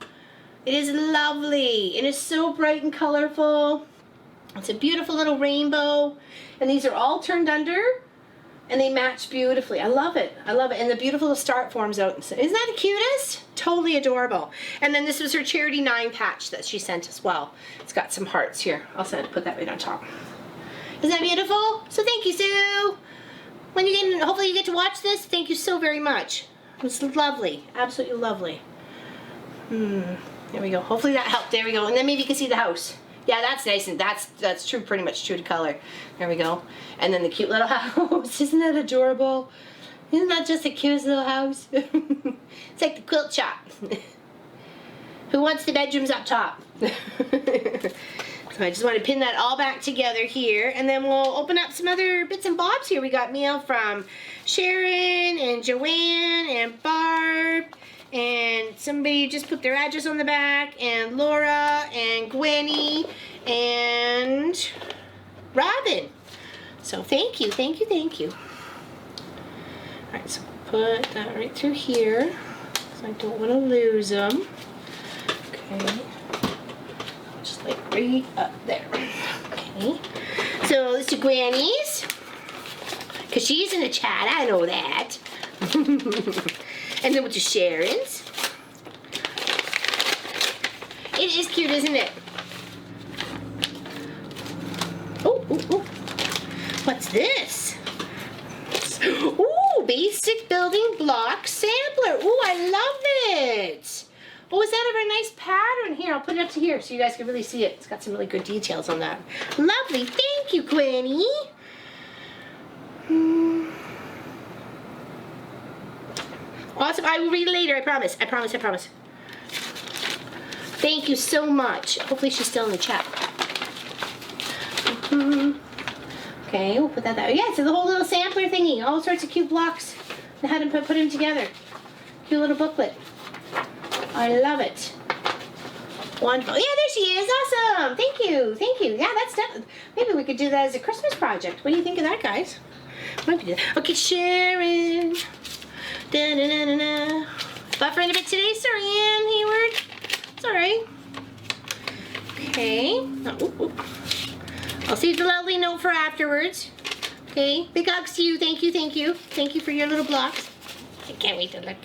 It is lovely. It is so bright and colorful. It's a beautiful little rainbow. And these are all turned under, and they match beautifully. I love it. I love it. And the beautiful start forms out. Isn't that the cutest? Totally adorable. And then this was her Charity 9 patch that she sent as well. It's got some hearts here. I'll put that right on top. Isn't that beautiful? So thank you, Sue. When you get, hopefully you get to watch this. Thank you so very much. It's lovely. Absolutely lovely. There we go. Hopefully that helped. There we go. And then maybe you can see the house. Yeah, that's nice, and that's true, pretty much true to color. There we go. And then the cute little house. Isn't that adorable? Isn't that just the cutest little house? It's like the quilt shop. Who wants the bedrooms up top? So I just want to pin that all back together here, and then we'll open up some other bits and bobs here. We got mail from Sharon and Joanne and Barb, and somebody just put their address on the back, and Laura and Gwenny and Robin. So thank you, thank you, thank you. All right, so put that right through here, because I don't want to lose them. Okay. Just like right up there. Okay. So let's do Granny's, because she's in the chat, I know that. And then we'll do Sharon's. It is cute, isn't it? Oh, oh, oh. What's this? Ooh, basic building block sampler. Ooh, I love it. Oh, is that a nice pattern? Here, I'll put it up to here so you guys can really see it. It's got some really good details on that. Lovely. Thank you, Granny. Awesome. I will read it later. I promise. I promise. I promise. Thank you so much. Hopefully she's still in the chat. Okay, we'll put that there. Yeah, so the whole little sampler thingy. All sorts of cute blocks. And how to put them together. Cute little booklet. I love it. Wonderful. Yeah, there she is. Awesome. Thank you. Thank you. Yeah, that's definitely. Maybe we could do that as a Christmas project. What do you think of that, guys? Might be. Okay, Sharon. Da, da, da, da, da. buffering a bit today. Sorry, Ann Hayward. Sorry. Okay. Oh, ooh, ooh. I'll save the lovely note for afterwards. Okay. Big hugs to you. Thank you. Thank you. Thank you for your little blocks. I can't wait to look.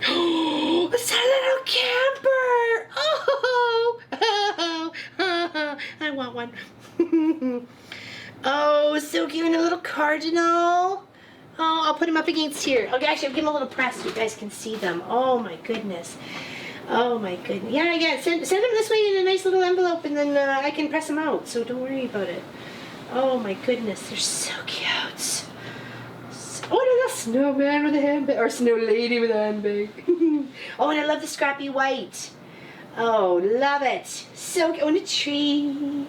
Oh, it's a little camper. Oh, I want one. Oh, so cute. And a little cardinal. Oh, I'll put him up against here. Okay, actually, I'll give him a little press so you guys can see them. Oh my goodness. Oh my goodness. Yeah. Send them this way in a nice little envelope, and then I can press them out. So don't worry about it. Oh my goodness, they're so cute. Oh, and a little snowman with a handbag, or snow lady with a handbag. Oh, and I love the scrappy white. Oh, love it. So cute. Oh, and a tree,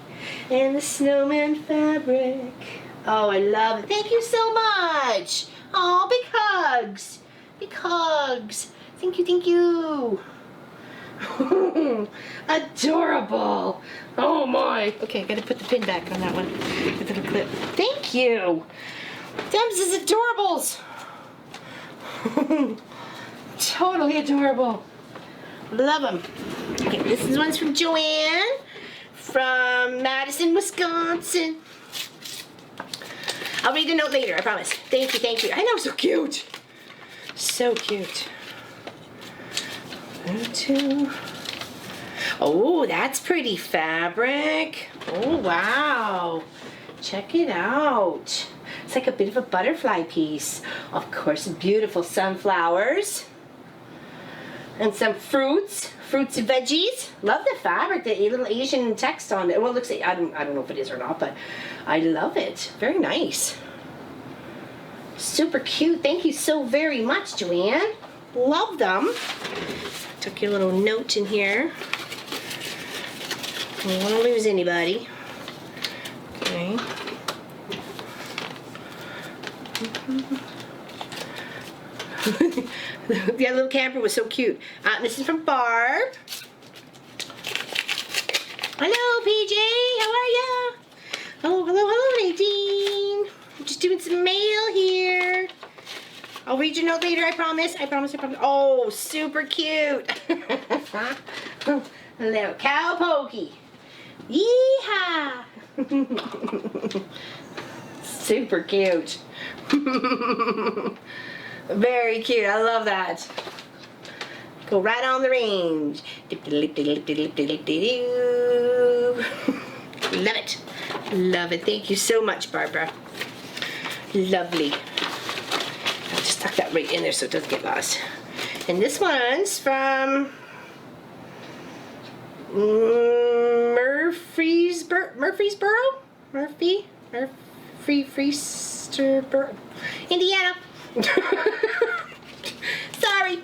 and the snowman fabric. Oh, I love it. Thank you so much. Oh, big hugs. Big hugs. Thank you, thank you. Adorable. Oh my. Okay, I gotta put the pin back on that one. The little clip. Thank you. Them's is adorables. Totally adorable. Love them. Okay, this one's from Joanne from Madison, Wisconsin. I'll read the note later, I promise. Thank you, thank you. I know, so cute. So cute. 1, 2. Oh, that's pretty fabric. Oh, wow. Check it out. It's like a bit of a butterfly piece. Of course, beautiful sunflowers. And some fruits and veggies. Love the fabric, the little Asian text on it. Well, it looks like, I don't know if it is or not, but I love it. Very nice. Super cute. Thank you so very much, Joanne. Love them. Took your little note in here. I don't want to lose anybody. Okay. The little camper was so cute. This is from Barb. Hello, PJ. How are ya? Hello, Nadine. I'm just doing some mail here. I'll read your note later, I promise. I promise. Oh, super cute. A little cow pokey. Yeehaw. Super cute. Very cute. I love that. Go right on the range. Love it. Love it. Thank you so much, Barbara. Lovely. I'll just tuck that right in there so it doesn't get lost. And this one's from Murfreesboro, Indiana. Sorry.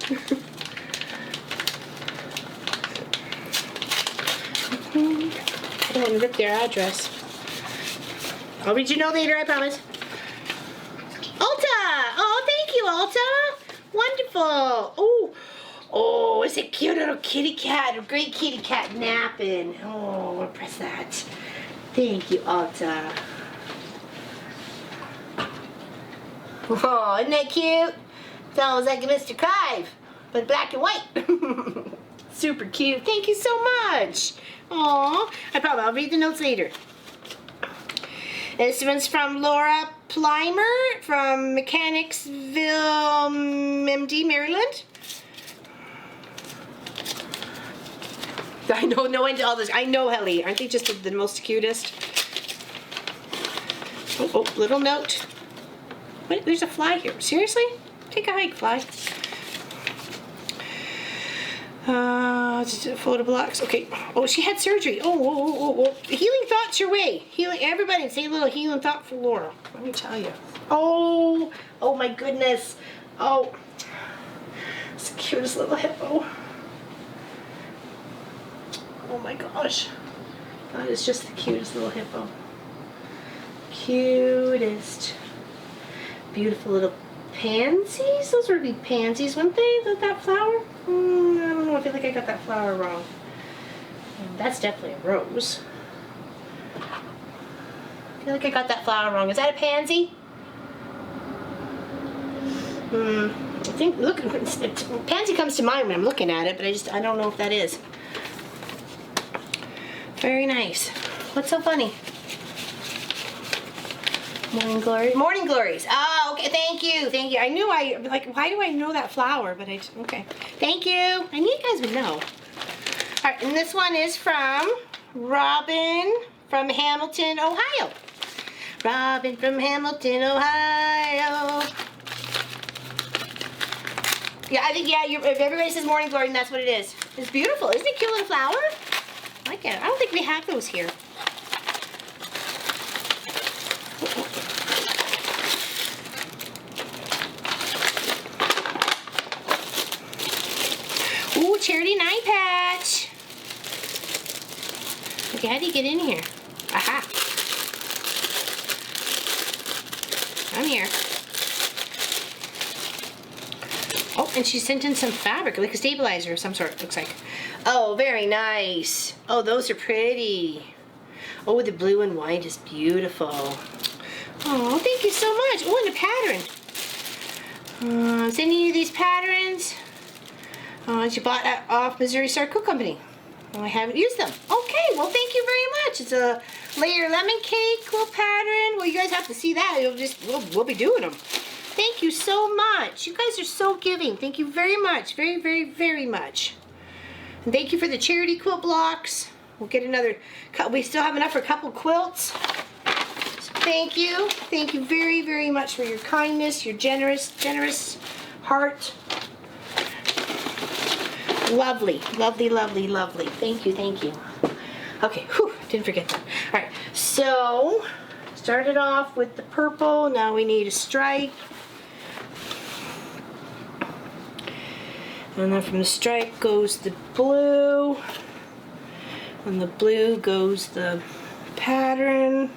I don't want to rip their address. I'll read your note later, I promise. Alta! Oh, thank you, Alta. Wonderful. Oh, it's a cute little kitty cat. A great kitty cat napping. Oh, I'll press that. Thank you, Alta. Oh, isn't that cute? It's almost like a Mr. Clive, but black and white. Super cute. Thank you so much. Aw, I'll read the notes later. This one's from Laura Plimer from Mechanicsville, MD, Maryland. I know no end to all this. I know, Helly. Aren't they just the most cutest? Oh, little note. Wait, there's a fly here. Seriously? Take a hike, fly. Photo blocks. Okay. Oh, she had surgery. Oh. Healing thoughts your way. Healing. Everybody say a little healing thought for Laura. Let me tell you. Oh my goodness. Oh, it's the cutest little hippo. Oh my gosh. That is just the cutest little hippo. Cutest. Beautiful little pansies. Those would be pansies, wouldn't they? That flower? I don't know. I feel like I got that flower wrong. That's definitely a rose. I feel like I got that flower wrong. Is that a pansy? It's think, look, pansy comes to mind when I'm looking at it, but I don't know if that is. Very nice. What's so funny? Morning glories. Morning glories. Oh, okay. Thank you. Thank you. I knew why do I know that flower? But okay. Thank you. I knew you guys would know. All right, and this one is from Robin from Hamilton, Ohio. Robin from Hamilton, Ohio. Yeah, I think, if everybody says morning glory, then that's what it is. It's beautiful. Isn't it cute little flower? I like it. I don't think we have those here. Ooh, charity night patch. Okay, how do you get in here? Aha. I'm here. Oh, and she sent in some fabric, like a stabilizer of some sort, it looks like. Oh, very nice. Oh, those are pretty. Oh, the blue and white is beautiful. Oh, thank you so much. Oh, and a pattern. I'm sending you these patterns. She bought off Missouri Star Quilt Company. Oh, I haven't used them. Okay, well, thank you very much. It's a layer lemon cake quilt pattern. Well, you guys have to see that. We'll be doing them. Thank you so much. You guys are so giving. Thank you very much. Very, very, very much. And thank you for the charity quilt blocks. We'll get another. We still have enough for a couple quilts. So thank you. Thank you very, very much for your kindness, your generous heart. Lovely, lovely, lovely, lovely. Thank you, thank you. Okay, whew, didn't forget that. All right, so started off with the purple. Now we need a stripe. And then from the stripe goes the blue. And the blue goes the pattern.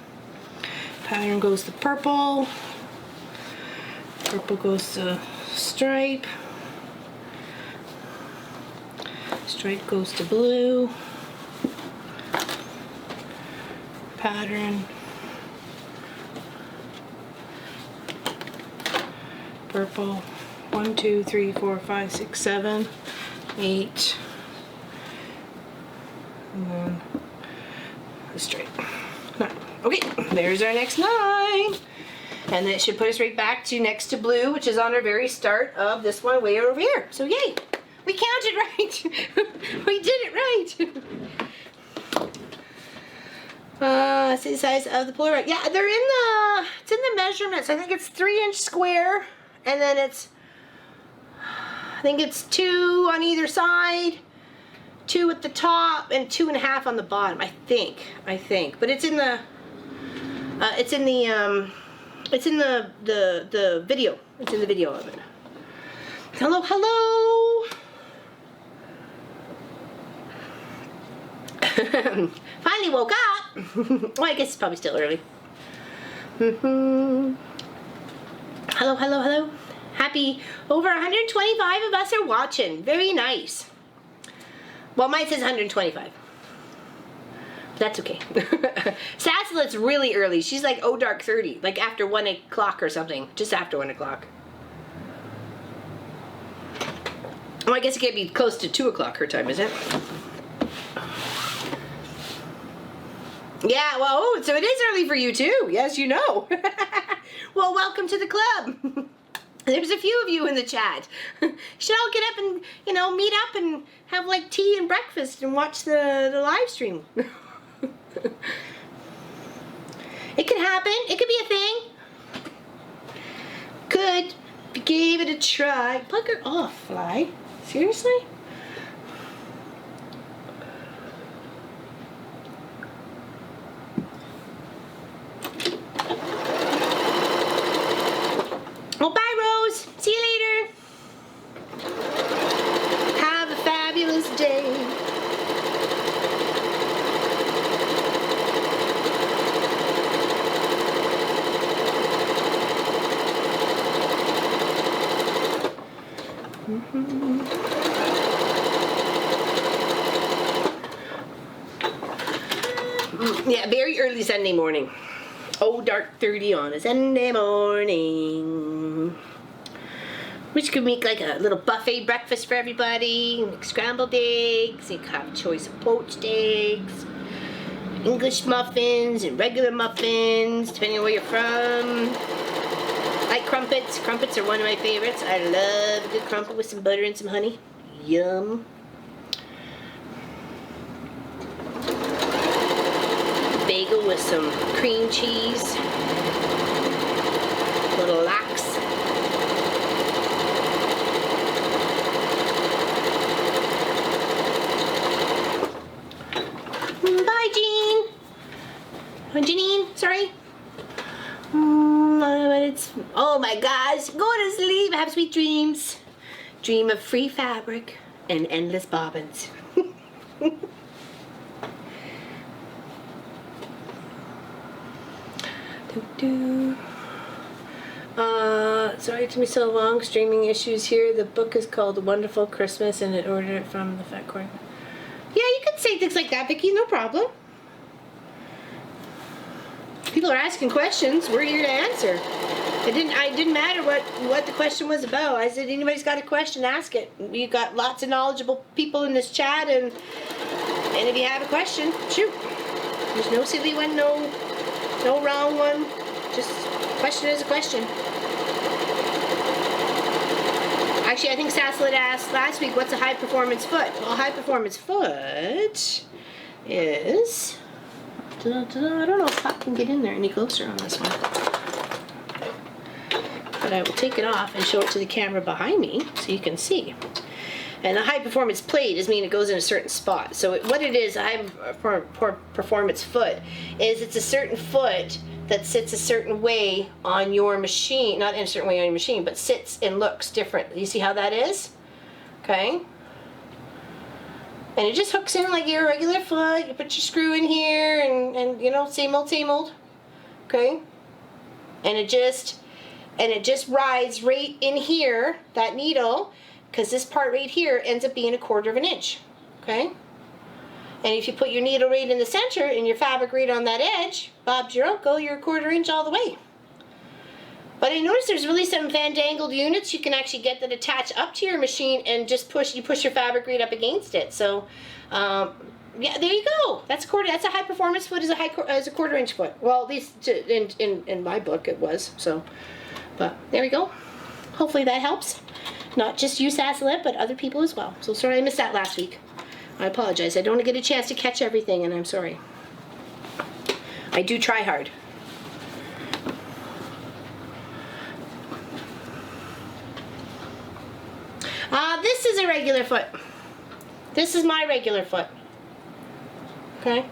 Pattern goes the purple. Purple goes the stripe. Stripe goes to blue. Pattern. Purple. 1, 2, 3, 4, 5, 6, 7, 8. And then the stripe. 9. Okay, there's our next 9. And that should put us right back to next to blue, which is on our very start of this one way over here. So yay! We counted right. We did it right. See the size of the Polaroid. Yeah, they're it's in the measurements. I think it's 3-inch square, and then I think it's 2 on either side, 2 at the top, and 2.5 on the bottom. I think. But it's in the video. It's in the video of it. Hello, hello. Finally woke up. Well, I guess it's probably still early. Hello, hello, hello. Happy, over 125 of us are watching. Very nice. Well, mine says 125. That's okay. Sassalet's really early. She's like, oh, dark 30. Like after 1 o'clock or something. Just after 1 o'clock. Oh, I guess it can't be close to 2 o'clock her time, is it? Yeah, well, oh, so it is early for you too. Yes, you know. Well, welcome to the club. There's a few of you in the chat. You should all get up and, meet up and have like tea and breakfast and watch the live stream. It can happen. It could be a thing. Could. If you gave it a try. Bugger off, fly. Seriously? Well, bye, Rose. See you later. Have a fabulous day. Yeah, very early Sunday morning. Oh, dark 30 on a Sunday morning. Which could make like a little buffet breakfast for everybody. Like scrambled eggs, you could have a choice of poached eggs, English muffins and regular muffins, depending on where you're from. I like crumpets. Crumpets are one of my favorites. I love a good crumpet with some butter and some honey. Yum. Bagel with some cream cheese. A little lax. Bye, Jean. Janine, sorry. Oh my gosh, go to sleep. Have sweet dreams. Dream of free fabric and endless bobbins. Sorry it took me so long. Streaming issues here. The book is called Wonderful Christmas and I ordered it from the Fat Corn. Yeah, you could say things like that, Vicky, no problem. People are asking questions. We're here to answer. It didn't matter what the question was about. I said, anybody's got a question, ask it. We've got lots of knowledgeable people in this chat, and if you have a question, shoot. There's no silly one, no wrong one. Just question is a question. Actually, I think Sasslett asked last week, what's a high performance foot? Well, a high performance foot is... I don't know if I can get in there any closer on this one. But I will take it off and show it to the camera behind me so you can see. And a high performance plate is mean it goes in a certain spot. So what it is, a high performance foot, is it's a certain foot that sits a certain way on your machine, not in a certain way on your machine, but sits and looks different. You see how that is? Okay. And it just hooks in like your regular foot. You put your screw in here and you know, same old. Okay? And it just rides right in here, that needle, because this part right here ends up being 1/4 of an inch. Okay? And if you put your needle right in the center and your fabric right on that edge, Bob's your uncle, you're 1/4 inch all the way. But I noticed there's really some fandangled units you can actually get that attach up to your machine and just push your fabric right up against it. So, yeah, there you go. That's a high performance foot, is a 1/4 inch foot. Well, at least in my book it was. So, but there we go. Hopefully that helps. Not just you, Sasslett, but other people as well. So sorry I missed that last week. I apologize. I don't get a chance to catch everything, and I'm sorry. I do try hard. This is a regular foot. This is my regular foot. Okay?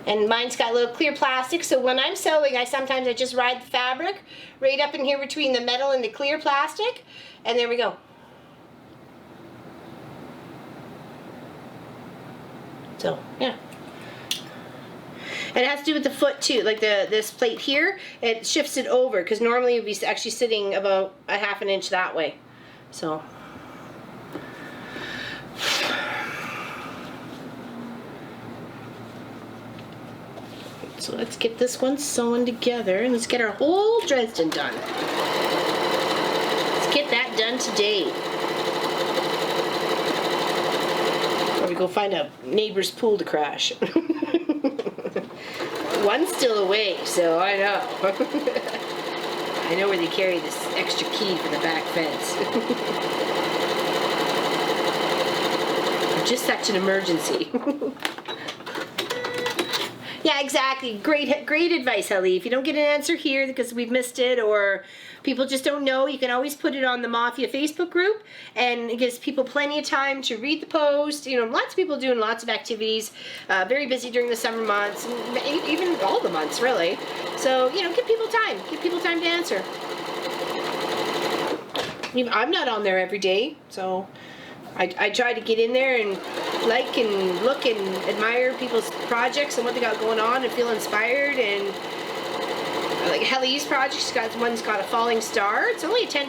And mine's got a little clear plastic, so when I'm sewing, sometimes I just ride the fabric right up in here between the metal and the clear plastic, and there we go. So, yeah. And it has to do with the foot too, like this plate here, it shifts it over, because normally it would be actually sitting about 1/2 inch that way. So. So let's get this one sewn together, and let's get our whole Dresden done. Let's get that done today. Or we go find a neighbor's pool to crash. One's still away, so I know. I know where they carry this extra key for the back fence. Just such an emergency. Yeah, exactly. Great advice, Helly. If you don't get an answer here because we've missed it or people just don't know, you can always put it on the Mafia Facebook group, and it gives people plenty of time to read the post. You know, lots of people doing lots of activities, very busy during the summer months, and even all the months, really. So, you know, give people time. Give people time to answer. I'm not on there every day, so I try to get in there and like and look and admire people's projects and what they got going on and feel inspired, and like Helly's project. She's got one's got a falling star. It's only a $10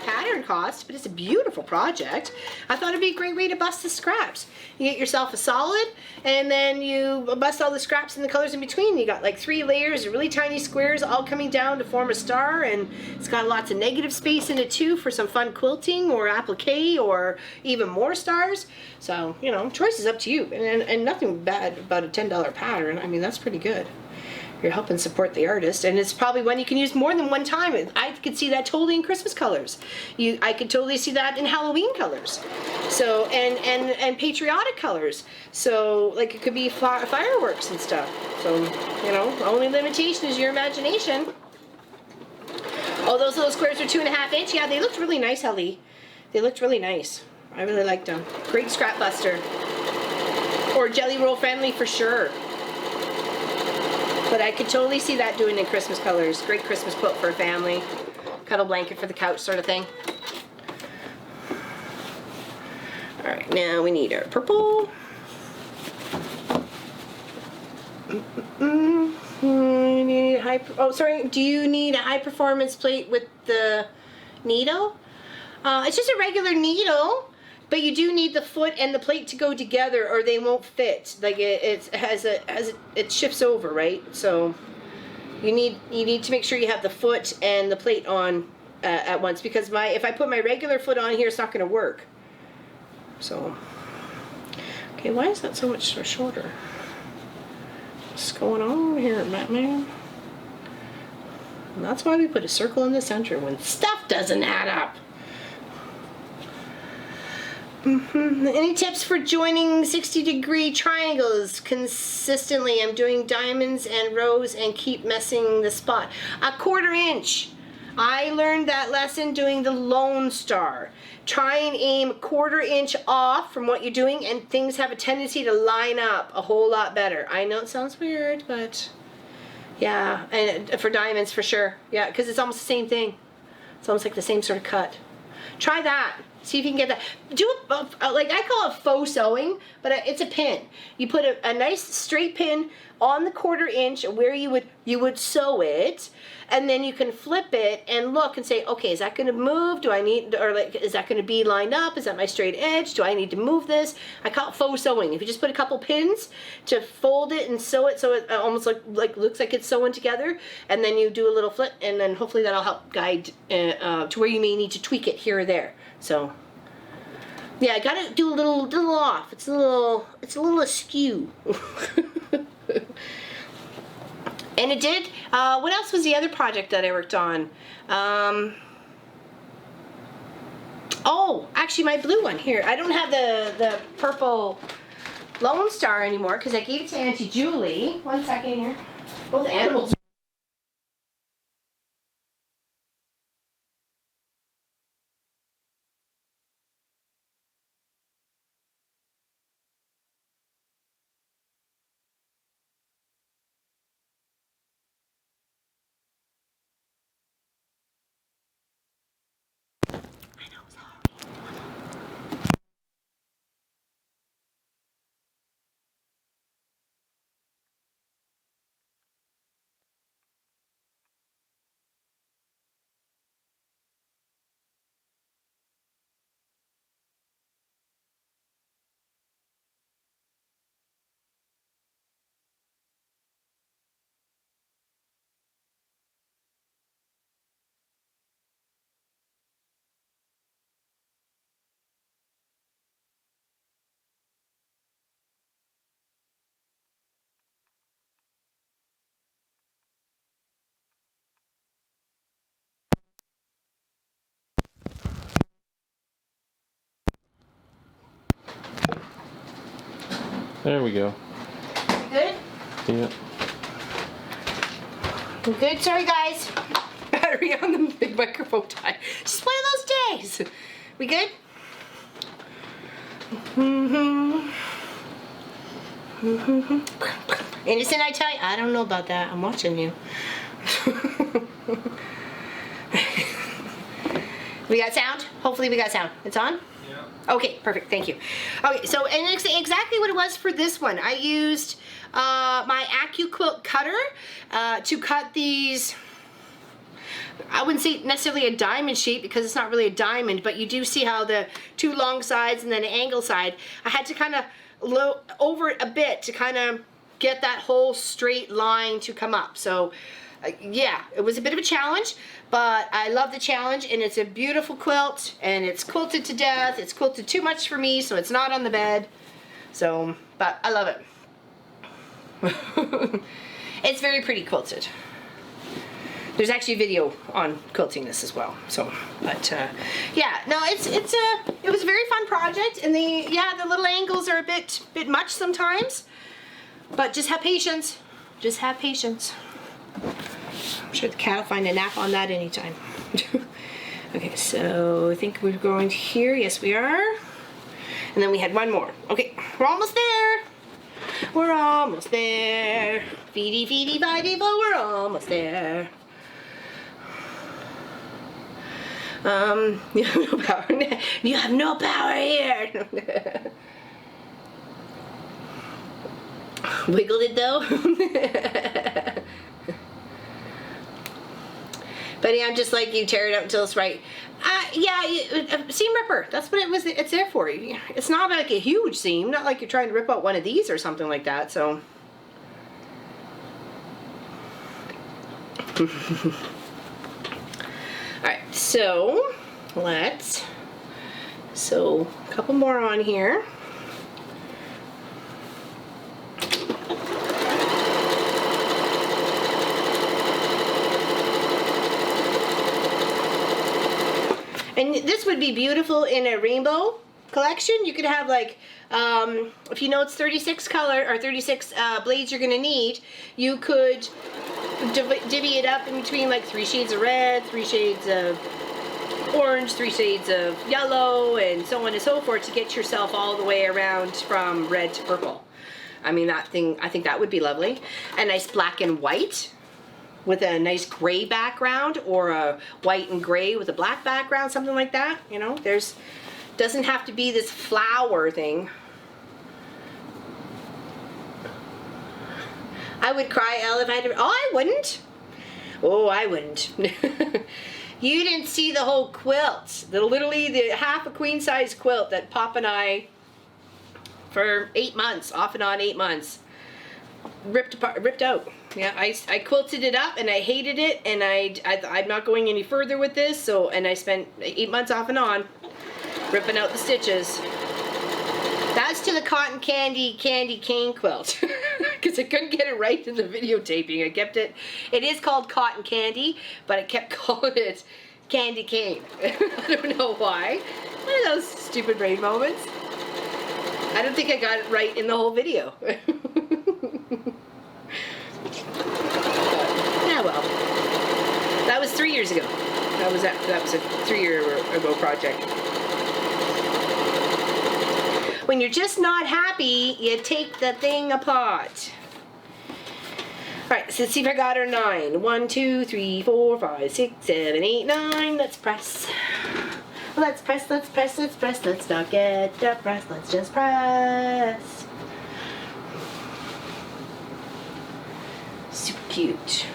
pattern cost, but it's a beautiful project. I thought it'd be a great way to bust the scraps. You get yourself a solid, and then you bust all the scraps and the colors in between. You got like 3 layers of really tiny squares all coming down to form a star, and it's got lots of negative space in it too for some fun quilting or applique or even more stars. So, you know, choice is up to you, and nothing bad about a $10 pattern. I mean, that's pretty good. You're helping support the artist, and it's probably one you can use more than one time. I could see that totally in Christmas colors. I could totally see that in Halloween colors. So, and patriotic colors. So, like, it could be fireworks and stuff. So, you know, only limitation is your imagination. Oh, those little squares are 2.5 inch. Yeah, they looked really nice, Helly. They looked really nice. I really liked them. Great scrap buster. Or jelly roll friendly for sure. But I could totally see that doing in Christmas colors. Great Christmas quilt for a family. Cuddle blanket for the couch sort of thing. Alright, now we need our purple. You need do you need a high performance plate with the needle? It's just a regular needle. But you do need the foot and the plate to go together, or they won't fit. Like it shifts over, right? So you need to make sure you have the foot and the plate on at once, because if I put my regular foot on here, it's not going to work. So okay, why is that so much shorter? What's going on here, Batman? And that's why we put a circle in the center when stuff doesn't add up. Any tips for joining 60-degree triangles consistently? I'm doing diamonds and rows and keep messing the spot. 1/4 inch. I learned that lesson doing the Lone Star. Try and aim 1/4 inch off from what you're doing, and things have a tendency to line up a whole lot better. I know it sounds weird, but yeah, and for diamonds for sure. Yeah, because it's almost the same thing. It's almost like the same sort of cut. Try that. See if you can get that. Do like I call it faux sewing, but it's a pin. You put a nice straight pin on the 1/4 inch where you would sew it, and then you can flip it and look and say, okay, is that going to move? Do I need, or like, is that going to be lined up? Is that my straight edge? Do I need to move this? I call it faux sewing. If you just put a couple pins to fold it and sew it so it almost looks like it's sewn together, and then you do a little flip, and then hopefully that'll help guide to where you may need to tweak it here or there. So yeah, I gotta do a little off. It's a little askew. And it did. What else was the other project that I worked on? Oh, actually my blue one here. I don't have the purple Lone Star anymore because I gave it to Auntie Julie. 1 second here. Both animals. There we go. Good? Yeah. We're good? Sorry, guys. Battery on the big microphone tie. Just one of those days. We good? Innocent, I tell you? I don't know about that. I'm watching you. We got sound? Hopefully we got sound. It's on? Yeah. Okay, perfect, thank you. Okay, so, and it's exactly what it was for this one. I used my AccuQuilt cutter to cut these, I wouldn't say necessarily a diamond shape because it's not really a diamond, but you do see how the two long sides and then an angle side, I had to kind of over it a bit to kind of get that whole straight line to come up. So yeah, it was a bit of a challenge, but I love the challenge, and it's a beautiful quilt, and it's quilted to death. It's quilted too much for me, so it's not on the bed. So, but I love it. It's very pretty quilted. There's actually a video on quilting this as well. So, but yeah, no, it was a very fun project, and the little angles are a bit much sometimes, but just have patience. Just have patience. I'm sure the cat will find a nap on that anytime. Okay, so I think we're going here. Yes, we are. And then we had one more. Okay, we're almost there. We're almost there. Feedy, feedy, feedy, but we're almost there. You have no power. You have no power here. Wiggled it though. Buddy, I'm just like you. Tear it out until it's right. Yeah, seam ripper. That's what it was. It's there for. It's not like a huge seam. Not like you're trying to rip out one of these or something like that. So. Alright, so let's, a couple more on here. And this would be beautiful in a rainbow collection. You could have like, if you know it's 36 color or 36 blades you're gonna need, you could divvy it up in between like 3 shades of red, 3 shades of orange, 3 shades of yellow, and so on and so forth to get yourself all the way around from red to purple. I mean, that thing, I think that would be lovely. A nice black and white with a nice gray background, or a white and gray with a black background, something like that. You know, doesn't have to be this flower thing. I would cry, Elle, if I had to. Oh, I wouldn't. Oh, I wouldn't. You didn't see the whole quilt. Literally the half a queen size quilt that Pop and I, for 8 months, off and on 8 months, ripped out. Yeah, I quilted it up and I hated it, and I'm not going any further with this. So, and I spent 8 months off and on ripping out the stitches. That's to the cotton candy cane quilt, because I couldn't get it right in the videotaping. I kept it. It is called cotton candy, but I kept calling it candy cane. I don't know why. One of those stupid brain moments. I don't think I got it right in the whole video. Yeah, well, that was 3 years ago. That was a 3-year ago project. When you're just not happy, you take the thing apart. Alright, so let's see if I got her 9. 1, 2, 3, 4, 5, 6, 7, 8, 9. Let's press. Let's press, let's press, let's press. Let's not get depressed. Let's just press. Super cute.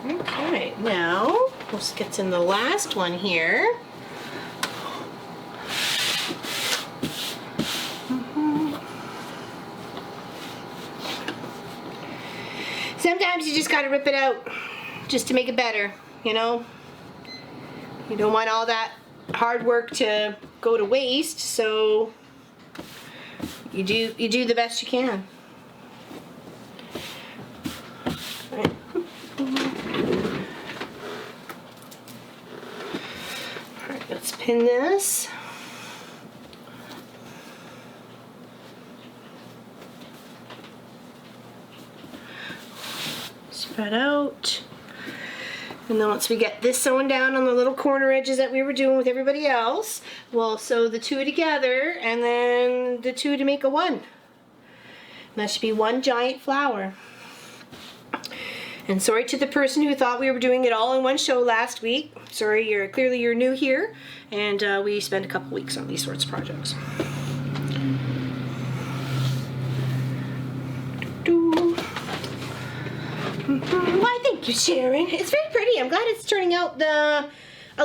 Okay, now let's get in the last one here. Sometimes you just gotta rip it out just to make it better, you know? You don't want all that hard work to go to waste, so you do the best you can. All right. Alright, let's pin this. spread out. And then once we get this sewn down on the little corner edges that we were doing with everybody else, we'll sew the two together and then the two to make a one. And that should be one giant flower. And sorry to the person who thought we were doing it all in one show last week. Sorry, clearly you're new here, and we spend a couple weeks on these sorts of projects. Why, thank you, Sharon. It's very pretty. I'm glad it's turning out a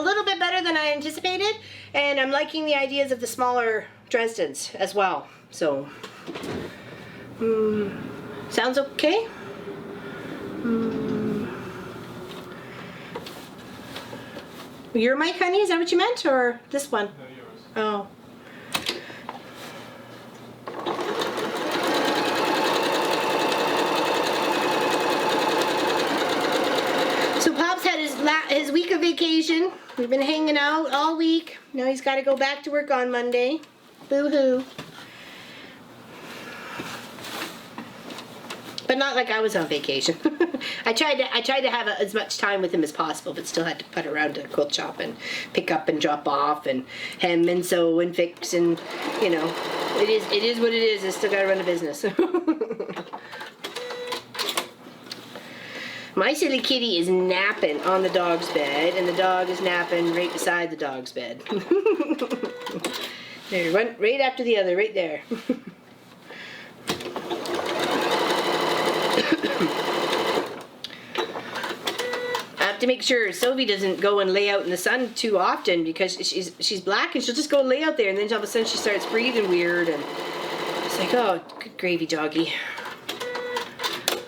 little bit better than I anticipated, and I'm liking the ideas of the smaller Dresdens as well. So, sounds okay? Your mic, honey? Is that what you meant, or this one? No, yours. Oh. So Pop's had his week of vacation. We've been hanging out all week. Now he's got to go back to work on Monday. Boo-hoo. But not like I was on vacation. I tried to have as much time with him as possible, but still had to put around to the quilt shop and pick up and drop off and hem and sew and fix, and you know, it is what it is. I still got to run a business. My silly kitty is napping on the dog's bed, and the dog is napping right beside the dog's bed. There, one right after the other, right there. I have to make sure Sophie doesn't go and lay out in the sun too often, because she's black and she'll just go and lay out there, and then all of a sudden she starts breathing weird, and it's like, oh, good gravy, doggy.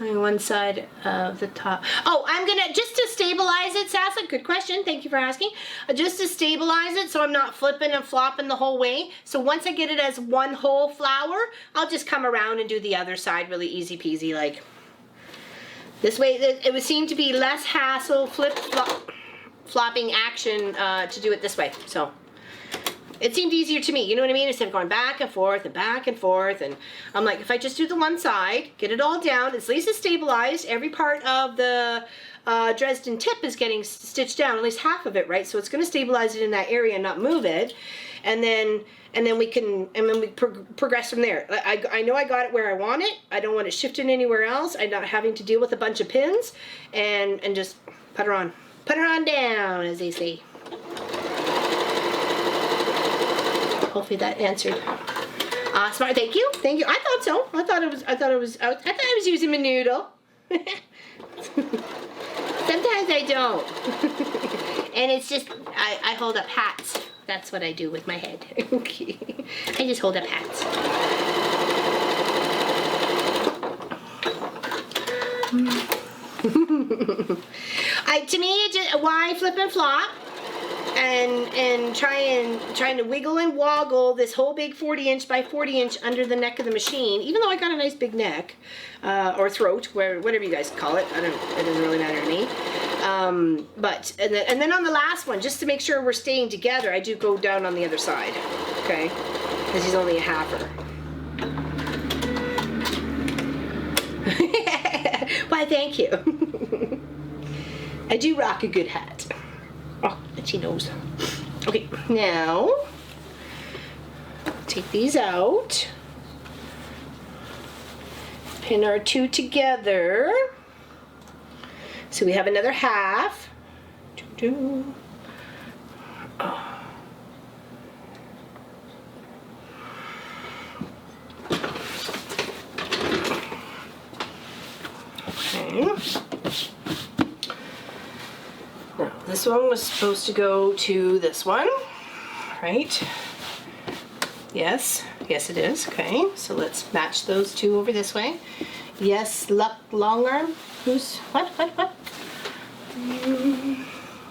On one side of the top. Oh, I'm gonna, just to stabilize it, Sassa, good question, thank you for asking. Just to stabilize it so I'm not flipping and flopping the whole way. So once I get it as one whole flower, I'll just come around and do the other side really easy peasy, like. This way, it would seem to be less hassle, flopping action to do it this way. So it seemed easier to me, you know what I mean? Instead of going back and forth and back and forth. And I'm like, if I just do the one side, get it all down, at least it's stabilized. Every part of the Dresden tip is getting stitched down, at least half of it, right? So it's going to stabilize it in that area and not move it. And then we progress from there. I know I got it where I want it. I don't want it shifting anywhere else. I'm not having to deal with a bunch of pins, and just put her on down, as they say. Hopefully that answered. Smart. Thank you. I thought so. I thought I was using my noodle. Sometimes I don't. And it's just I hold up hats. That's what I do with my head. Okay. I just hold up hats. To me, why flip and flop and trying to wiggle and woggle this whole big 40-inch by 40-inch under the neck of the machine, even though I got a nice big neck or throat, whatever you guys call it. It doesn't really matter to me. But and then on the last one, just to make sure we're staying together, I do go down on the other side, okay? Because he's only a halfer. Why, thank you. I do rock a good hat. Oh, and she knows. Okay, now take these out. Pin our two together. So we have another half. Oh. Okay. Now this one was supposed to go to this one, right? Yes, yes it is. Okay, so let's match those two over this way. Yes, long arm. Who's what?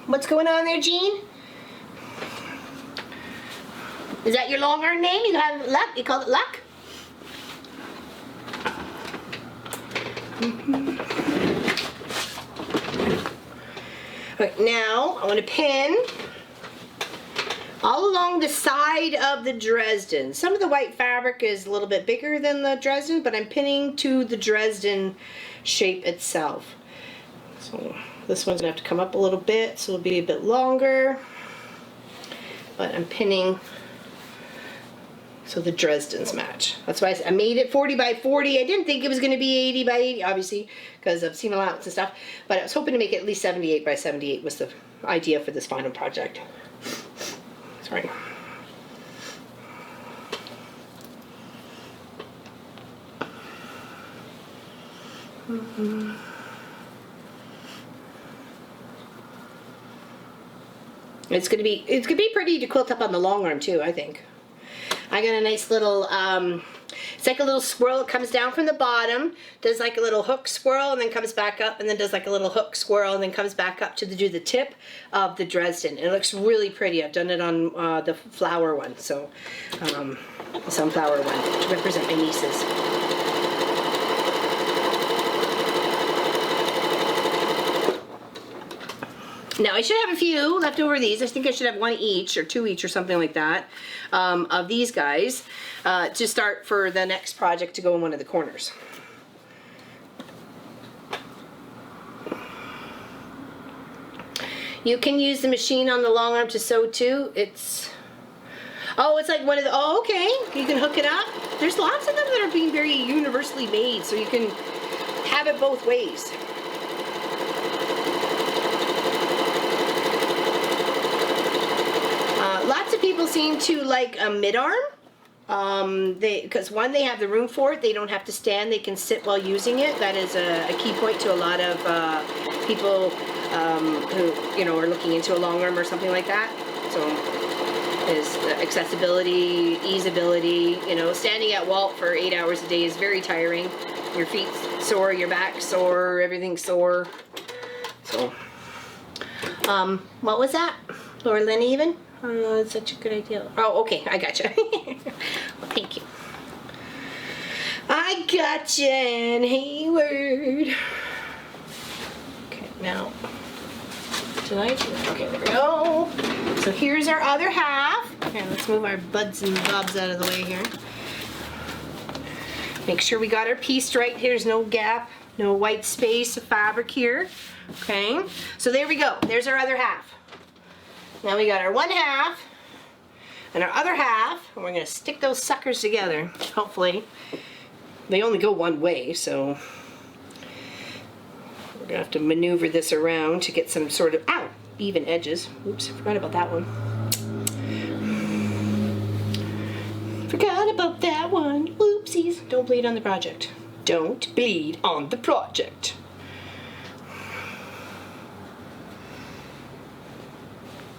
What's going on there, Jean? Is that your long arm name? You have Luck? You call it Luck? Right, now I want to pin all along the side of the Dresden. Some of the white fabric is a little bit bigger than the Dresden, but I'm pinning to the Dresden shape itself. So this one's gonna have to come up a little bit, so it'll be a bit longer. But I'm pinning so the Dresdens match. That's why I made it 40 by 40. I didn't think it was gonna be 80 by 80, obviously, because of seam allowance and stuff. But I was hoping to make it at least 78 by 78 was the idea for this final project. Sorry. It's gonna be pretty to quilt up on the long arm too, I think. I got a nice little it's like a little swirl. It comes down from the bottom, does like a little hook swirl, and then comes back up, and then does like a little hook swirl, and then comes back up to do the tip of the Dresden. It looks really pretty. I've done it on the flower one, so the sunflower one to represent my nieces. Now I should have a few left over of these. I think I should have one each or two each or something like that of these guys to start for the next project to go in one of the corners. You can use the machine on the long arm to sew too. It's like one of the, oh, okay. You can hook it up. There's lots of them that are being very universally made, so you can have it both ways. Lots of people seem to like a mid-arm. Because one, they have the room for it. They don't have to stand. They can sit while using it. That is a key point to a lot of people who are looking into a long arm or something like that. So is accessibility, easeability. Standing at Walt for 8 hours a day is very tiring. Your feet sore, your back sore, everything's sore. So, what was that? Laura Lynn even? Oh, it's such a good idea. Oh, okay, I gotcha. Well, thank you. I gotcha, Ann Hayward. Okay, now, okay, there we go. So here's our other half. Okay, let's move our buds and bobs out of the way here. Make sure we got our piece right. There's no gap, no white space of fabric here. Okay, so there we go. There's our other half. Now we got our one half and our other half, and we're going to stick those suckers together. Hopefully. They only go one way, so we're going to have to maneuver this around to get some sort of, even edges. Oops, I forgot about that one. Forgot about that one. Oopsies. Don't bleed on the project. Don't bleed on the project.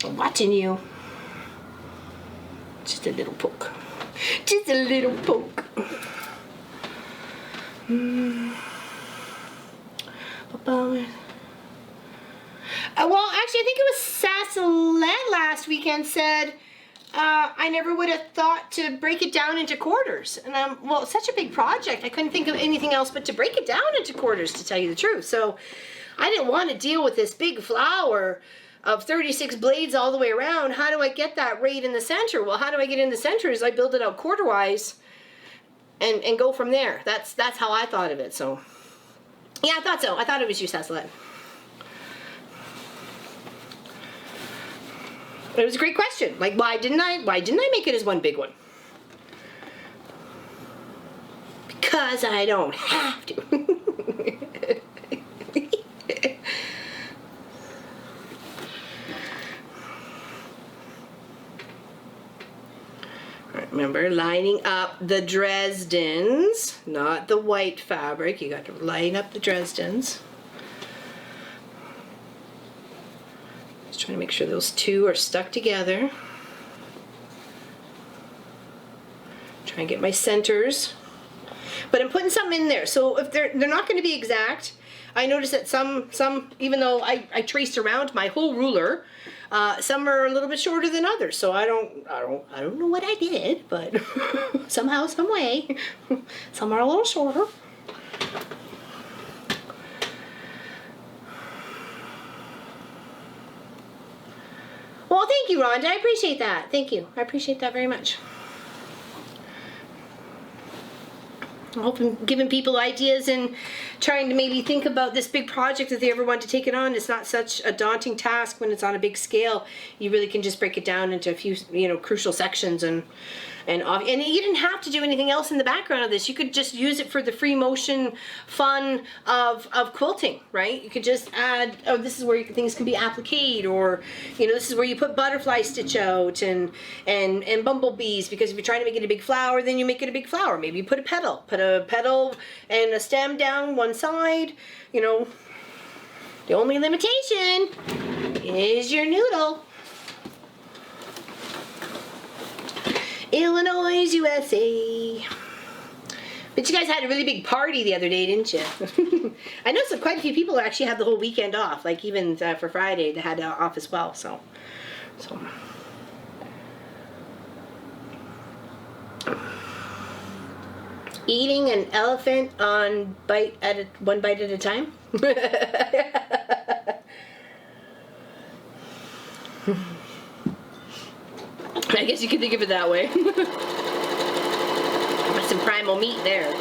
I'm watching you. Just a little poke. Just a little poke. Well, actually, I think it was Sassalette last weekend said, I never would have thought to break it down into quarters. And well, it's such a big project. I couldn't think of anything else but to break it down into quarters, to tell you the truth. So I didn't want to deal with this big flower of 36 blades all the way around. How do I get that right in the center? Well, how do I get in the center is I build it out quarter-wise and go from there. That's how I thought of it. So yeah, I thought so. I thought it was you, Sassalette. It was a great question. Like, why didn't I make it as one big one? Because I don't have to. Remember, lining up the Dresdens, not the white fabric. You got to line up the Dresdens. Just trying to make sure those two are stuck together. Try and get my centers. But I'm putting something in there. So if they're not going to be exact, I noticed that some even though I traced around my whole ruler, some are a little bit shorter than others. So I don't know what I did, but somehow, some way, some are a little shorter. Well, thank you, Rhonda. I appreciate that. Thank you. I appreciate that very much. I'm hoping giving people ideas and trying to maybe think about this big project if they ever want to take it on. It's not such a daunting task when it's on a big scale. You really can just break it down into a few, crucial sections and you didn't have to do anything else in the background of this. You could just use it for the free motion fun of quilting, right? You could just add, oh, this is where things can be appliqued, or this is where you put butterfly stitch out and bumblebees, because if you're trying to make it a big flower, then you make it a big flower. Maybe you put a petal and a stem down one side. The only limitation is your noodle. Illinois, USA. But you guys had a really big party the other day, didn't you? I know quite a few people actually had the whole weekend off. Like even for Friday, they had off as well. So. Eating an elephant on one bite at a time. I guess you could think of it that way. There's some primal meat there.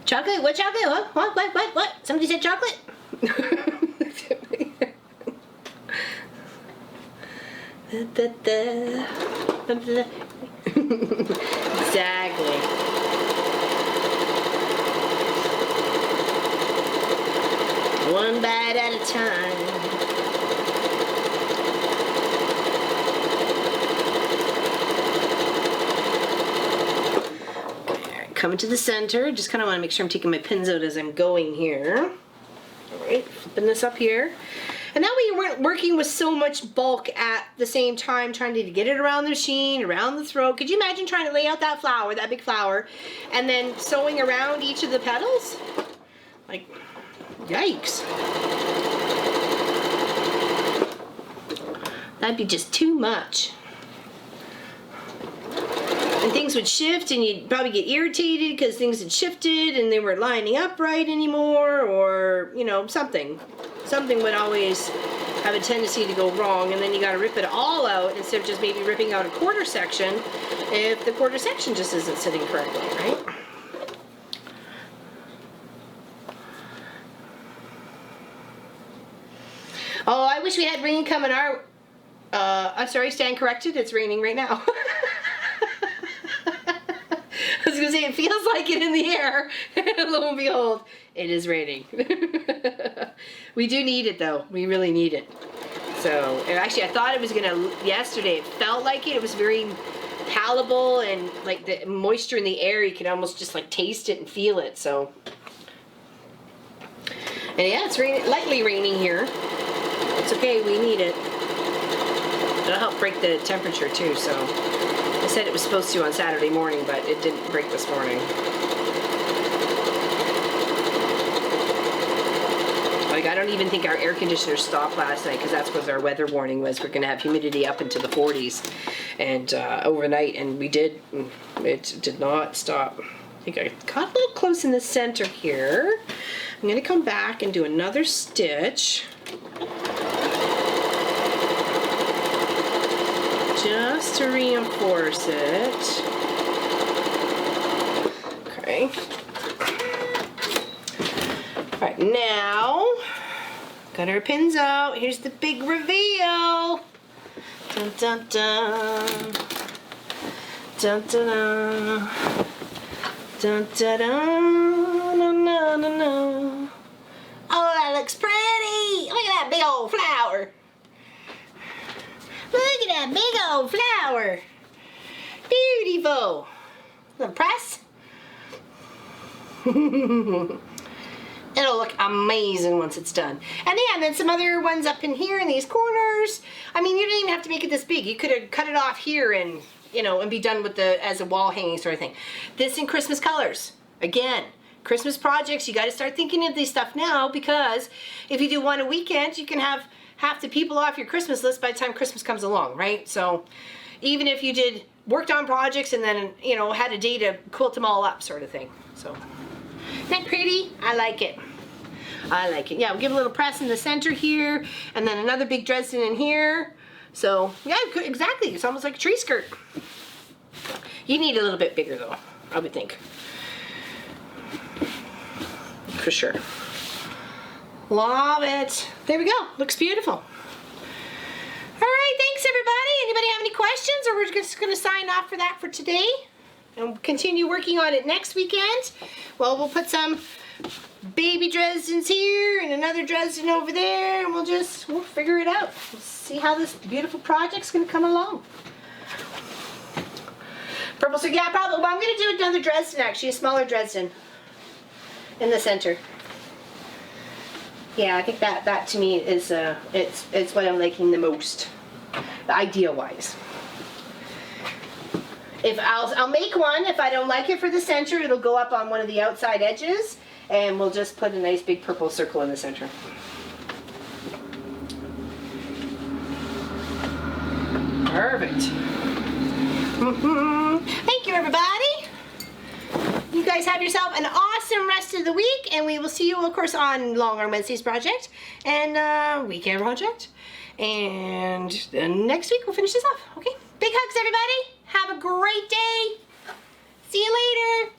Chocolate? What chocolate? What? Somebody said chocolate? Exactly. One bite at a time. Coming to the center, just kind of want to make sure I'm taking my pins out as I'm going here. All right, flipping this up here. And that way you weren't working with so much bulk at the same time, trying to get it around the machine, around the throat. Could you imagine trying to lay out that flower, that big flower, and then sewing around each of the petals? Like, yikes. That'd be just too much. And things would shift and you'd probably get irritated because things had shifted and they weren't lining up right anymore, or, something. Something would always have a tendency to go wrong, and then you got to rip it all out instead of just maybe ripping out a quarter section if the quarter section just isn't sitting correctly, right? Oh, I wish we had rain coming our... I'm sorry, stand corrected. It's raining right now. I was going to say, it feels like it in the air. Lo and behold, it is raining. We do need it, though. We really need it. So, and actually, I thought it was going to, yesterday, it felt like it. It was very palatable, and like the moisture in the air, you can almost just like taste it and feel it. So, and yeah, it's raining, lightly raining here. It's okay, we need it. It'll help break the temperature too, so. I said it was supposed to on Saturday morning, but it didn't break this morning. Like, I don't even think our air conditioner stopped last night, because that's what our weather warning was. We're going to have humidity up into the 40s and overnight, and we did. It did not stop. I think I got a little close in the center here. I'm going to come back and do another stitch. Just to reinforce it. Okay. Alright, now, got our pins out. Here's the big reveal. Dun dun dun. Dun dun dun. Dun dun dun. No, no, no, no. Oh, that looks pretty. Look at that big old flower. Look at that big old flower. Beautiful. Little press. It'll look amazing once it's done. And yeah, and then some other ones up in here in these corners. I mean, you didn't even have to make it this big. You could have cut it off here and, and be done with as a wall hanging sort of thing. This in Christmas colors. Again, Christmas projects, you got to start thinking of these stuff now, because if you do one a weekend, you can have half the people off your Christmas list by the time Christmas comes along, right? So even if you did worked on projects and then, you know, had a day to quilt them all up sort of thing. So, isn't that pretty? I like it. I like it. Yeah, we'll give a little press in the center here, and then another big Dresden in here. So, yeah, exactly. It's almost like a tree skirt. You need a little bit bigger though, I would think. For sure. Love it. There we go. Looks beautiful. All right, thanks everybody. Anybody have any questions, or we're just going to sign off for that for today and continue working on it next weekend? Well, we'll put some baby Dresdens here and another Dresden over there, and we'll figure it out. We'll see how this beautiful project's going to come along. Purple, so yeah, probably. Well, I'm going to do another Dresden, actually, a smaller Dresden in the center. Yeah, I think that to me is it's what I'm liking the most, the idea wise. If I'll make one. If I don't like it for the center, it'll go up on one of the outside edges, and we'll just put a nice big purple circle in the center. Perfect. Thank you, everybody. You guys have yourself an awesome rest of the week, and we will see you, of course, on Long Arm Wednesdays project and weekend project. And then next week we'll finish this off. Okay. Big hugs, everybody. Have a great day. See you later.